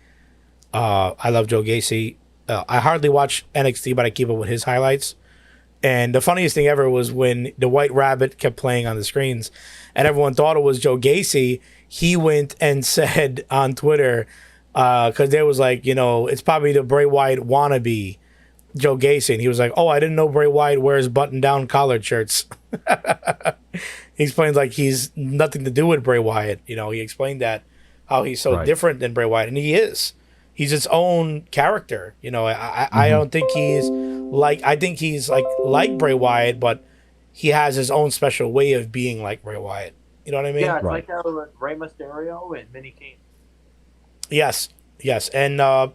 I love Joe Gacy. I hardly watch NXT, but I keep up with his highlights. And the funniest thing ever was when the White Rabbit kept playing on the screens, and everyone thought it was Joe Gacy. He went and said on Twitter, because there was like, it's probably the Bray Wyatt wannabe Joe Gacy, and he was like, "Oh, I didn't know Bray Wyatt wears button-down collared shirts." He explains like he's nothing to do with Bray Wyatt. He explained that how he's so Right. different than Bray Wyatt, and he is. He's its own character. I don't think he's like. I think he's like Bray Wyatt, but he has his own special way of being like Bray Wyatt. You know what I mean? Yeah, it's Right. like Rey Mysterio and Mini Kane. Yes. And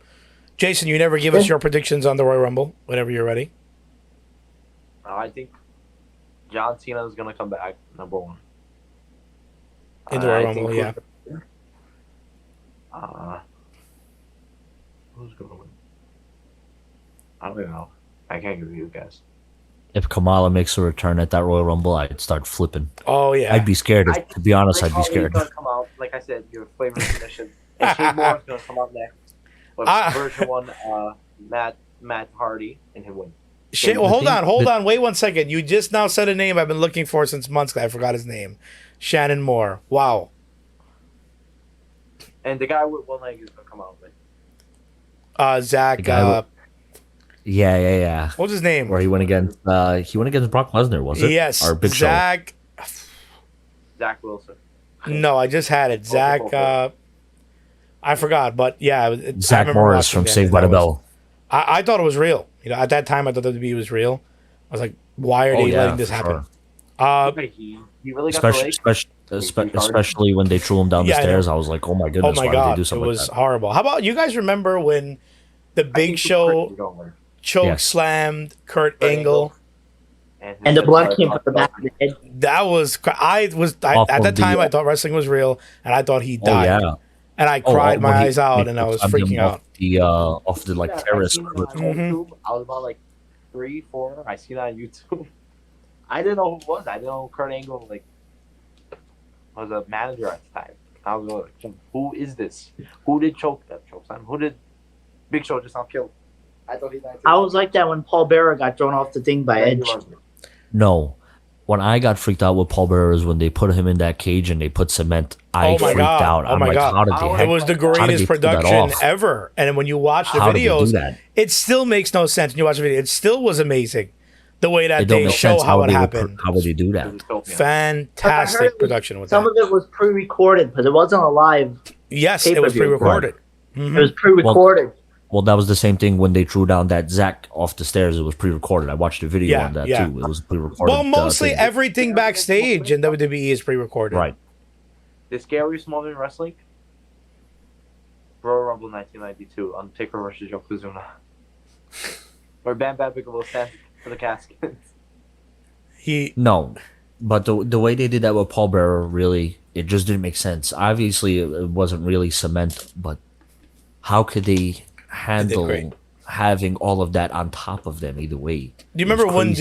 Jason, you never give us your predictions on the Royal Rumble. Whenever you're ready. I think John Cena is gonna come back, number one. In the Royal I Rumble, think yeah. Who's gonna win? I don't even know. I can't give you guys. If Kamala makes a return at that Royal Rumble, I'd start flipping. Oh yeah. I'd be scared. I To be honest, Ray I'd be Holly's scared. Gonna come out, like I said, your flavor submission. And Shane Moore is gonna come out next with version 1, Matt Hardy, and he'll win. Shit. Well, The hold thing- on. Wait 1 second. You just now said a name I've been looking for since months. I forgot his name. Shannon Moore. Wow. And the guy with one leg is gonna come out. Like, Zach. The guy with- Yeah. What's his name? Where he went against Brock Lesnar, was it? Yes. Or Big Show. Zach. Zach Wilson. No, I just had it. Zach. I forgot, but yeah. I Zach remember Morris watching from that. Saved by That the was- Bell. I thought it was real. At that time, I thought WWE was real. I was like, why are Oh, they yeah, letting this for happen? sure. Okay, he really got the leg. Especially when they threw him down the Yeah, I know. stairs, I was like, "Oh my Oh goodness, my why did they god, do it something was like that?" horrible. How about you guys remember when the I Big think Show Chris going there. choke Yes. slammed Kurt Kurt Angle? And the blood came from the back of the head. That was Off at of that time the- I thought wrestling was real, and I thought he Oh died, yeah, and I cried my when he- eyes out, they and I was slammed him freaking off out. Off the like Yeah, terrace. I seen it on Mhm. YouTube. I was about like 3, 4. I seen it on YouTube. I didn't know who it was. I didn't know Kurt Angle was a manager at the time. I was like, who is this? Who did choke slam? Who did Big Show just not kill? I thought he died. I was like that when Paul Bearer got thrown off the thing by Edge. No, when I got freaked out with Paul Bearer is when they put him in that cage and they put cement. I Oh my freaked God. out. Oh I'm my like, God. how did It they? It was the how did they greatest pull that production off? ever, and when you watch the How did they do videos, that? it still makes no sense. When you watch the video, it still was amazing. The way that It don't they make show sense. how it they happened. How would they do that? Fantastic it was- production with Some that. of it was pre-recorded because it wasn't a live. Yes, it was pay-per-view. pre-recorded. It was pre-recorded. Well, that was the same thing when they threw down that Zach off the stairs. It was pre-recorded. I watched a video Yeah, on that yeah. too. It was pre-recorded. Well, mostly thing. everything backstage in WWE is pre-recorded. Right. The scariest moment in wrestling? Royal Rumble 1992, Undertaker versus Yokozuna. Where Bam Bam Bigelow stands for the casket. No, but the way they did that with Paul Bearer, really, it just didn't make sense. Obviously, it wasn't really cement, but how could they handle great. having all of that on top of them either way? Do you remember when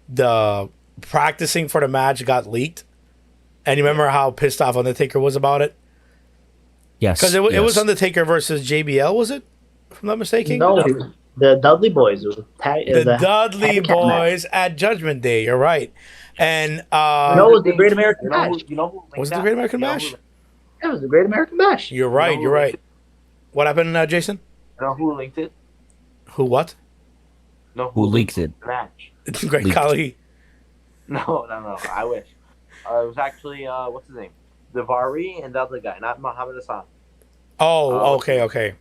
the practicing for the match got leaked? And you remember how pissed off Undertaker was about it? Yes, Because it was yes. Undertaker versus JBL, was it? If I'm not mistaken. No, the Dudley Boys. It was The Dudley handicap match. Boys at Judgment Day. You're right. And No, it was the Great American You know Bash. who linked Was it the that? Great American You know Bash? It was the Great American Bash. you're right. who You're right. linked What happened, Jason? You know who linked it? Who? What? No, Who leaked it? the match? Great Leaked. Khali. No. I wish. It was actually what's his name? Davari and the other guy, not Muhammad Hassan. Oh, okay.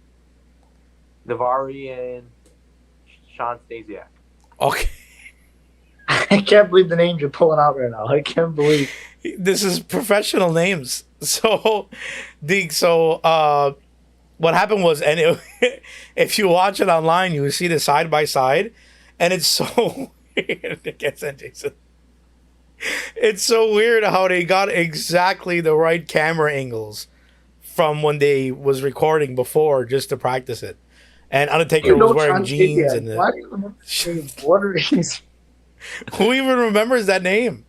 Davari and Sean Stasiak. Okay. I can't believe the names you're pulling out right now. I can't believe. This is professional names. So, what happened was, and if you watch it online, you will see the side by side, and it's so weird. I can't send Jason. It's so weird how they got exactly the right camera angles from when they was recording before just to practice it. And Undertaker You was know wearing Sean jeans Kidd, and why do you remember saying what are these? who even remembers that name?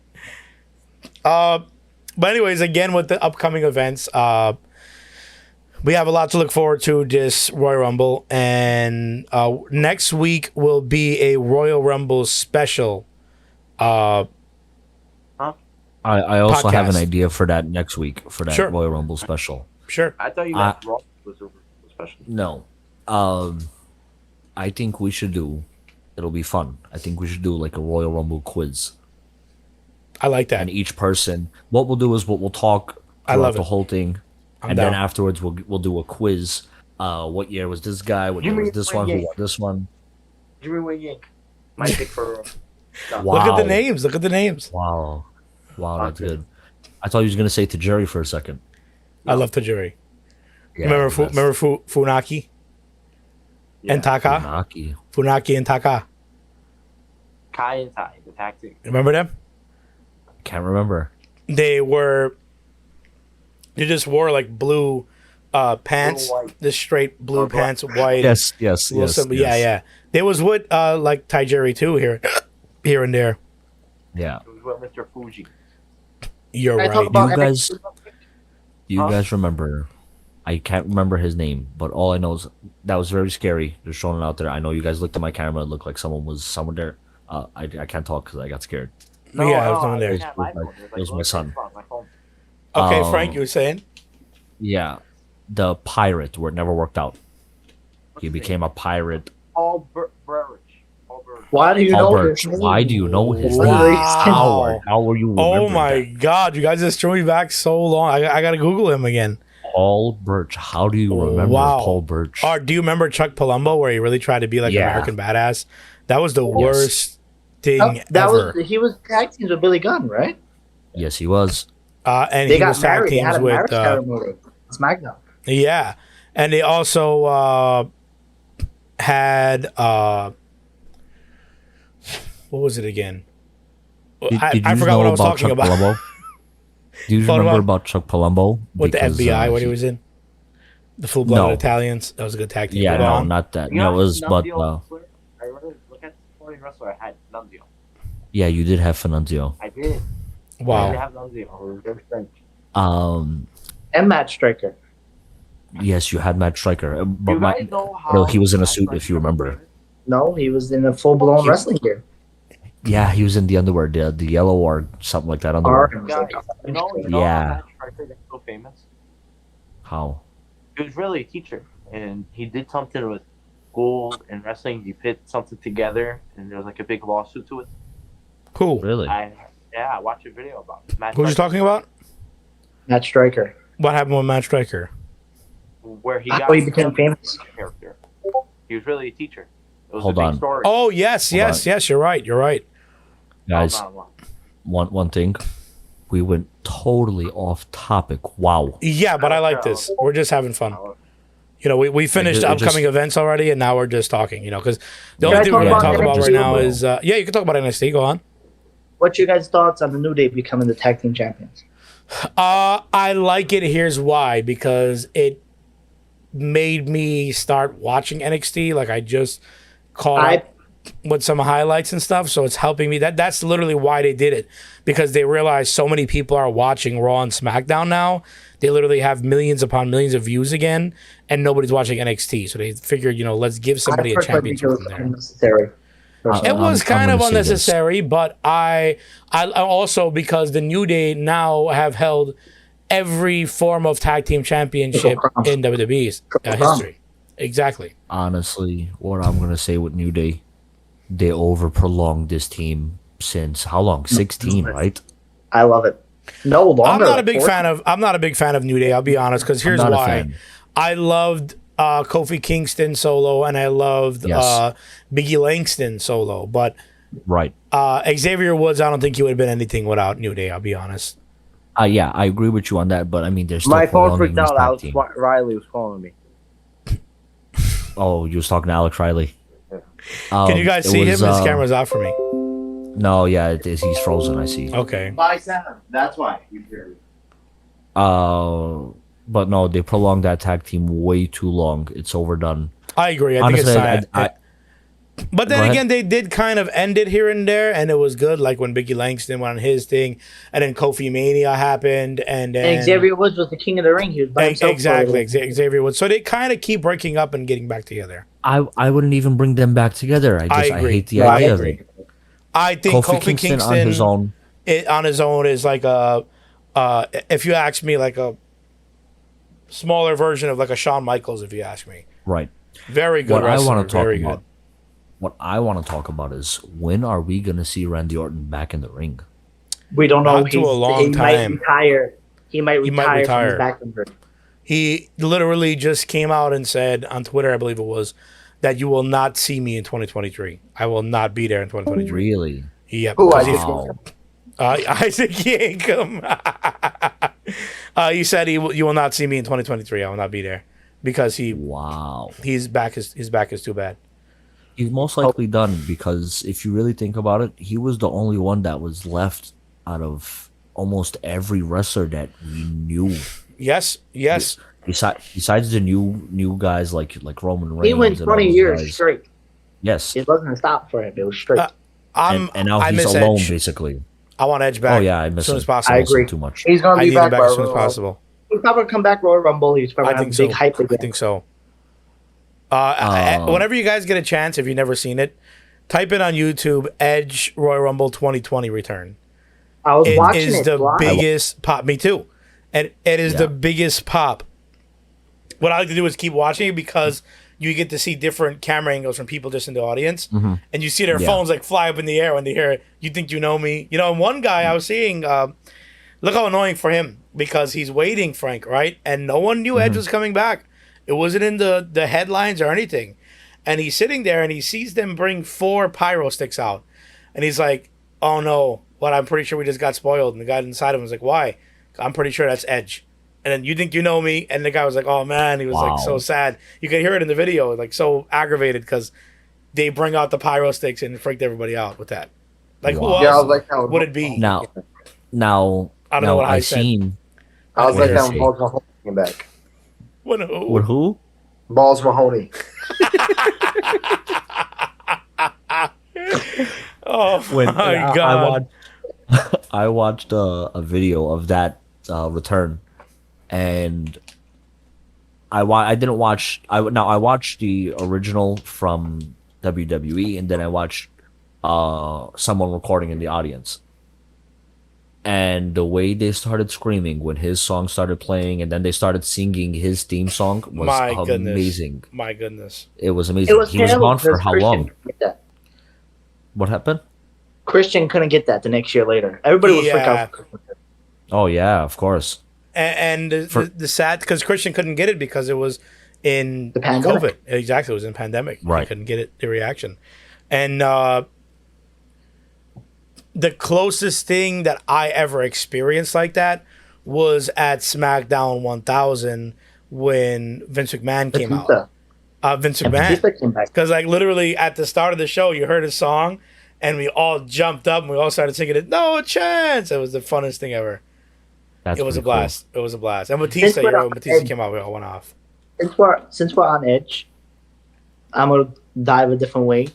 But anyways, again with the upcoming events, we have a lot to look forward to this Royal Rumble, and next week will be a Royal Rumble special. I also have an Podcast. idea for that next week for that Sure. Royal Rumble special. Sure. I thought you meant Raw was a special. No, I think we should do. It'll be fun. I think we should do like a Royal Rumble quiz, I like that. and each person. What we'll do is we'll talk I throughout love the it. whole thing, I'm and down. then afterwards we'll do a quiz. What year was this guy? What year Jimmy was this Wang one? Who Yang. won this one? Jimmy Wang Yang. My pick for. Wow. Look at the names. Look at the names. Wow, that's Okay. good. I thought you was gonna say to Jerry for a second. I love Tajiri. Yeah, remember the best. Funaki and Taka? Funaki. Funaki and Taka. Kai and Tai, the tag team. Remember them? Can't remember. They just wore like blue pants, Blue, white. just straight blue Or black. pants, white. Yes. little symbol. Yeah, yeah. There was with like Tajiri too here and there. Yeah. It was with Mr. Fuji. You're I right. talk about You guys- NXT. You Huh? guys remember? I can't remember his name, but all I know is that was very scary. Just showing it out there. I know you guys looked at my camera. It looked like someone was somewhere there. I can't talk because I got scared. Yeah, there was someone there. I had my phone. It was my son. My phone. Okay, Um, Frank, you were saying? Yeah, the pirate where it never worked out. What's He his became a pirate. Paul Burridge. Paul Burridge. Why do you Paul know Birch. this? Why do you know his Wow. name? Wow. How were you? Oh remembering my that? God, you guys just threw me back so long. I got to Google him again. Paul Birch. How do you remember Wow. Paul Birch? Do you remember Chuck Palumbo where he really tried to be like Yeah. American Badass? That was the worst thing That ever. he was tag teams with Billy Gunn, right? Yes, he was. And They he got was tag married. They had teams a with marriage ceremony. SmackDown. yeah, and they also had what was it again? I forgot what I was talking Chuck about. Palumbo? Do you What remember about- about Chuck Palumbo? With the Because, FBI when he was in the Full Blooded No. Italians. That was a good tag team. Yeah, Go no, on. not that. You No, it know, was, but Nunzio wrestler? I really look at the sporting wrestler. I had Nunzio. yeah, you did have Fernandio. I did. I did Wow. have Nunzio. It was very strange. And Matt Striker. Yes, you had Matt Striker, but You my, guys know how well, he was in a Matt suit, if you Striker remember. was? No, he was in a full blown wrestling gear. yeah, he was in the underwear, the yellow or something like that underwear. Guys, you know Yeah. how Matt Striker got so famous? How? He was really a teacher, and he did something with gold and wrestling. He put something together, and there was like a big lawsuit to it. Cool. Really? I watched a video about it. Matt Who you Striker, talking about? Matt Striker. What happened with Matt Striker? where he How got he became famous. character. He was really a teacher. It was Hold a big on. story. Oh yes, Hold yes, yes. You're right. You're right. Guys, Hold on. one thing. We went totally off topic. Wow. Yeah, but I like this. We're just having fun. You know, we finished it upcoming just- events already, and now we're just talking. You know, because the Can only I thing talk we're going to about talk about NXT right now a little? is yeah, you can talk about NXT. Go on. What's your guys' thoughts on the New Day becoming the tag team champions? I like it. Here's why: because it made me start watching NXT. Like I just caught up with some highlights and stuff, so it's helping me. That's literally why they did it, because they realized so many people are watching Raw and SmackDown now. They literally have millions upon millions of views again, and nobody's watching NXT. So they figured, you know, let's give somebody a personally think championship it from was there. unnecessary. It was I'm kind of gonna say this. unnecessary, but I also, because the New Day now have held every form of tag team championship in WWE's history. Exactly. Honestly, what I'm gonna say with New Day, they over prolonged this team since how long? 16, right? I love it. No longer. I'm not a like big 14. fan of. I'm not a big fan of New Day. I'll be honest, because here's not a why. fan. I loved Kofi Kingston solo, and I loved Yes. Biggie Langston solo. But Right. Xavier Woods, I don't think he would have been anything without New Day. I'll be honest. Yeah, I agree with you on that, but I mean, there's still My phone prolonging freaked this out. tag Alex team. Riley was calling me. Oh, you was talking to Alex Riley. Can you guys see him? His camera's out for me. No, yeah, it is. He's frozen. I see. Okay. By Sam. That's why. You hear me. But no, they prolonged that tag team way too long. It's overdone. I agree. I Honestly, think it's time. But Go then ahead. again, they did kind of end it here and there, and it was good. Like when Biggie Langston went on his thing, and then Kofi Mania happened, and then And Xavier Woods was the king of the ring. He was by himself. exactly Xavier Woods. So they kind of keep breaking up and getting back together. I wouldn't even bring them back together. I agree. hate the No, I idea of agree. it. I think Kofi Kofi Kingston on his own. on his own is like a, if you ask me, like a smaller version of like a Shawn Michaels. If you ask me, Right. very good What I wrestler. want to talk Very about. good. What I want to talk about is when are we gonna see Randy Orton back in the ring? We don't know. Not to a long he might time. retire. He might retire from retire. his back injury. He literally just came out and said on Twitter, I believe it was, that you will not see me in 2023. I will not be there in 2023. Really? Yep. Who, because Isaac Isaac Yankum. He said you will not see me in 2023. I will not be there because Wow. his back is too bad. He's most likely done because if you really think about it, he was the only one that was left out of almost every wrestler that we knew. Yes. Besides the new guys like Roman Reigns. He went and all 20 those years guys. straight. Yes. It wasn't a stop for him. It was straight. And now I he's miss alone Edge. basically. I want Edge back. Oh yeah, I as miss soon him. as possible. I agree. Too much. He's gonna I be need back him back by as soon as Royal- possible. He's probably gonna come back Royal Rumble. He's probably I gonna have think a big so. hype again. I think so. Whenever you guys get a chance, if you've never seen it, type it on YouTube. Edge Royal Rumble 2020 return. I was It watching is it the live. biggest pop. Me too. And it is Yeah. the biggest pop. What I like to do is keep watching it because you get to see different camera angles from people just in the audience, and you see their Yeah. phones like fly up in the air when they hear "You think you know me?" You know, and one guy I was seeing. Look how annoying for him because he's waiting, Frank, right? And no one knew Edge was coming back. It wasn't in the headlines or anything. And he's sitting there and he sees them bring 4 pyro sticks out, and he's like, "Oh no! What? I'm pretty sure we just got spoiled." And the guy inside him was like, "Why?" "I'm pretty sure that's Edge." And then "You think you know me?" And the guy was like, "Oh man," he was like so Wow. sad. You could hear it in the video, like so aggravated because they bring out the pyro sticks and freaked everybody out with that. Like who Wow. else Yeah, I was like that. would it be? Now I don't know what I I've said. seen I was like that What when is Balls Mahoney came back. When who? with who? Balls Mahoney. Oh When my god! I watched a video of that return, and I didn't watch. I watched the original from WWE, and then I watched someone recording in the audience. And the way they started screaming when his song started playing, and then they started singing his theme song was My goodness. amazing. My goodness! It was amazing. It was He was terrible gone for because how Christian long? couldn't get that. What happened? Christian couldn't get that the next year later. Everybody was freaked out. for Christian. Oh yeah, of course. And the sad because Christian couldn't get it because it was in The pandemic. COVID. Exactly, it was in pandemic. He Right. couldn't get it. The reaction, and the closest thing that I ever experienced like that was at SmackDown 1000 when Vince McMahon came out. Batista. Vince And McMahon. Batista came back. Because like literally at the start of the show, you heard his song, and we all jumped up and we all started singing it. No chance! It was the funnest thing ever. That's It was a pretty cool. blast. It was a blast. And Batista, Since we're when Batista on- came out, we all went off. Since we're on Edge, I'm gonna dive a different way.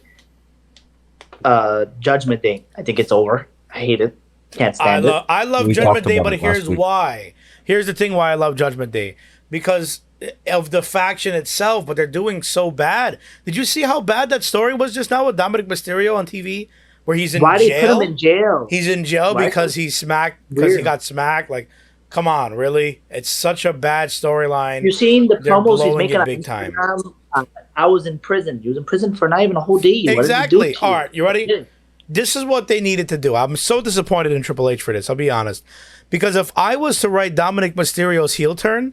Judgment Day. I think it's over. I hate it. Can't stand it. I love We Judgment talked Day, about but it last here's week. why. Here's the thing why I love Judgment Day. Because of the faction itself, but they're doing so bad. Did you see how bad that story was just now with Dominic Mysterio on TV? Where he's in Why jail? they put him in jail? He's in jail Why? because he smacked because he Weird. got smacked. Like, come on, really? It's such a bad storyline. You seen the They're promos he's blowing making it on big time. Instagram? I was in prison. He was in prison for not even a whole day. What did he do Exactly. to All right, you ready? Yeah. This is what they needed to do. I'm so disappointed in Triple H for this. I'll be honest. Because if I was to write Dominic Mysterio's heel turn,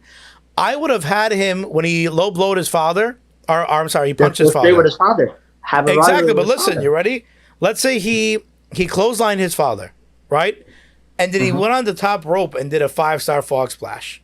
I would have had him when he low blowed his father. Or I'm sorry, he punched his Let's stay father. with his father. Have a Exactly. rivalry But with his listen, father. you ready? Let's say he clotheslined his father, right? And then he went on the top rope and did a 5-star frog splash,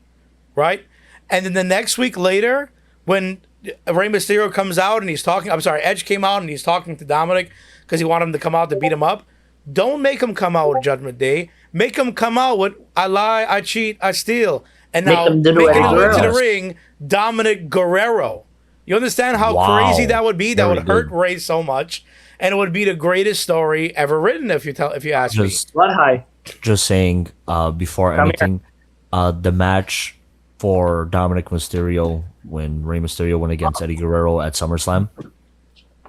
right? And then the next week later, when Rey Mysterio comes out and he's talking, I'm sorry, Edge came out and he's talking to Dominic because he wanted him to come out to beat him up. Don't make him come out with Judgment Day. Make him come out with I lie, I cheat, I steal. And Make now him do making Eddie his way to the Guerrero. ring, Dominic Guerrero. You understand how Wow. crazy that would be? That Very would hurt good. Ray so much, and it would be the greatest story ever written if you ask me. Blood high. Just saying, before Come anything, the match for Dominic Mysterio when Rey Mysterio went against Eddie Guerrero at SummerSlam,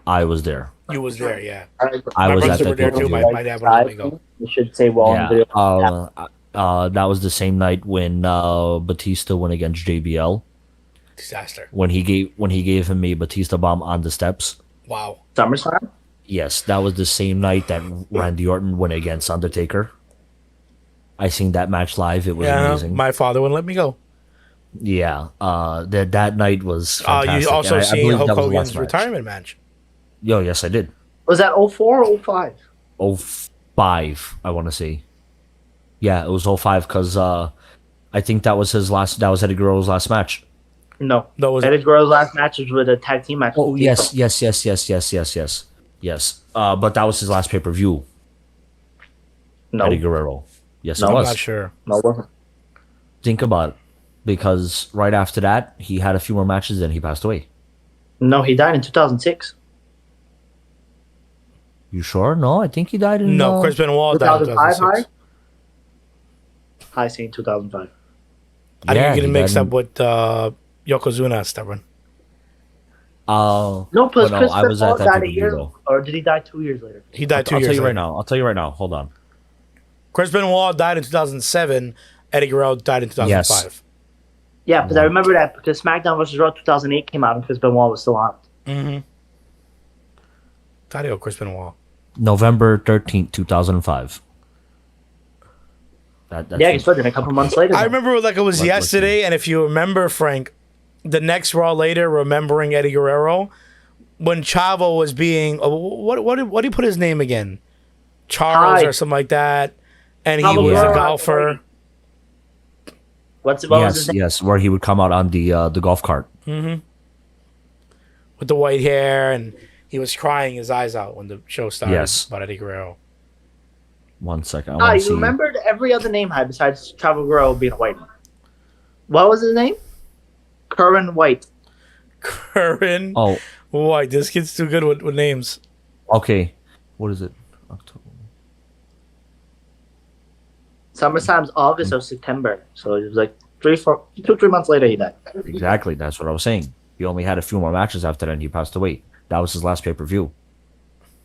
I was there. You was there, yeah. I My was brothers at were that there too. pay-per-view. My dad wouldn't let me go. You should say well on video. Yeah, that was the same night when Batista went against JBL Disaster. when he gave him a Batista bomb on the steps. Wow. SummerSlam. Yes, that was the same night that Randy Orton went against Undertaker. I seen that match live. It was Yeah, amazing. my father wouldn't let me go. Yeah, that night was fantastic. You also and I seen believe Hulk that was the Hogan's last match. retirement match. Yo, yes, I did. Was that 04 or 05? 05, I want to say. Yeah, it was 05 because I think that was his last. That was Eddie Guerrero's last match. No. No, was Eddie Guerrero's last match was with a tag team match. Oh yes. But that was his last pay per view. No. Eddie Guerrero. Yes, No, it I'm was. not sure. No, it wasn't. Think about it, because right after that he had a few more matches, then he passed away. No, he died in 2006. You sure? No, I think he died in. No, Chris Benoit died in 2005 2006. High saying 2005. I think you're getting he mixed died up with Yokozuna, stubborn. No, but plus no, Chris I was at Benoit that died a pay-per-view, year, though. or did he die 2 years later? He died 2 I'll years tell you later. right now. I'll tell you right now. Hold on. Chris Benoit died in 2007. Eddie Guerrero died in 2005. Yeah, because I remember that because SmackDown vs. Raw 2008 came out and Chris Benoit was still on. Mm-hmm. Gotta go, Chris Benoit. November 13th, 2005. That's Yeah, he started a couple months later. I then. remember it like it was Let's yesterday, and if you remember, Frank, the next Raw later, remembering Eddie Guerrero, when Chavo was being what did he put his name again? Charles Hi. or something like that, and he Chavo was a Guerrero. golfer. What was his Yes, name? yes, where he would come out on the golf cart. With the white hair, and he was crying his eyes out when the show started. Yes. About Eddie Guerrero. 1 second. I Ah, want to you see. remembered every other name had besides Chavo Guerrero being a white man. What was his name? Curran White. Curran Oh, White. This kid's too good with names. okay. What is it? October. SummerSlam's August or September. So it was like 3 months later he died. Exactly. That's what I was saying. He only had a few more matches after that, and he passed away. That was his last pay per view.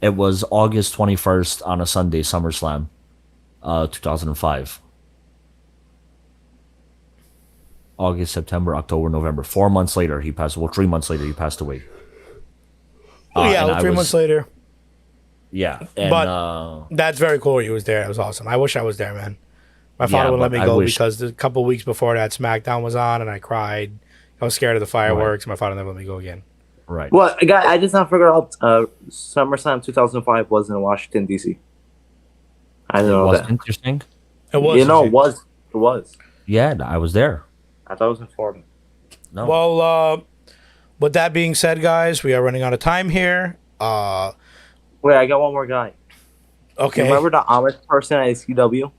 It was August 21st on a Sunday, SummerSlam, 2005. August, September, October, November. 4 months later, he passed. Well, 3 months later, he passed away. Yeah, and I 3 was- months later. Yeah, and But- That's very cool. He was there. It was awesome. I wish I was there, man. My father Yeah, wouldn't let but me I go wish- because a couple weeks before that, SmackDown was on, and I cried. I was scared of the fireworks. My father never let me go again. right. Well, guy, I just now figured out SummerSlam 2005 was in Washington D.C. I didn't It know was that. interesting. It was. You know, easy. it was. Yeah, I was there. I thought it was in Florida. No. Well, with that being said, guys, we are running out of time here. Wait, I got one more guy. Okay. Remember the Amish person at CW?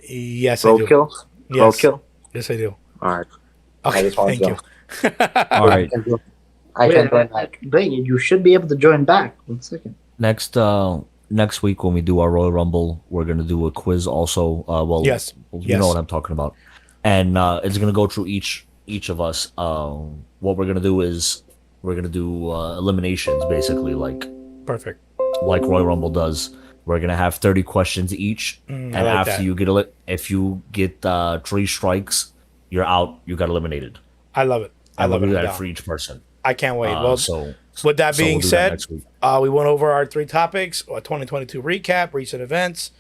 Yes, I do. Roadkill? Yes. Roadkill? Yes, I do. All right. Okay, just wanted thank to you. All right. I Wait, can join back. Blake, you should be able to join back. 1 second. Next week when we do our Royal Rumble, we're gonna do a quiz also. Well, Yes. you Yes. know what I'm talking about, and it's gonna go through each of us. What we're gonna do is we're gonna do eliminations, basically, like Perfect. Royal Rumble does. We're gonna have 30 questions each, I and like after that. you get if you get 3 strikes, you're out. You got eliminated. I love it. I And love we'll it. do I'm that down. for each person. I can't wait. Well, So with that so being we'll do said, next week. we went over our 3 topics: a 2022 recap, recent events,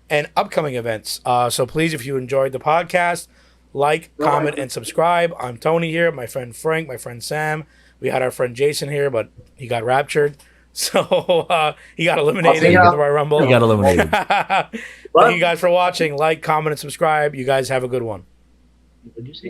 and upcoming events. So please, if you enjoyed the podcast, like, comment, and subscribe. I'm Tony here, my friend Frank, my friend Sam. We had our friend Jason here, but he got raptured. So he got eliminated in the Royal Rumble. You got eliminated. Thank you guys for watching. Like, comment, and subscribe. You guys have a good one. What did you say?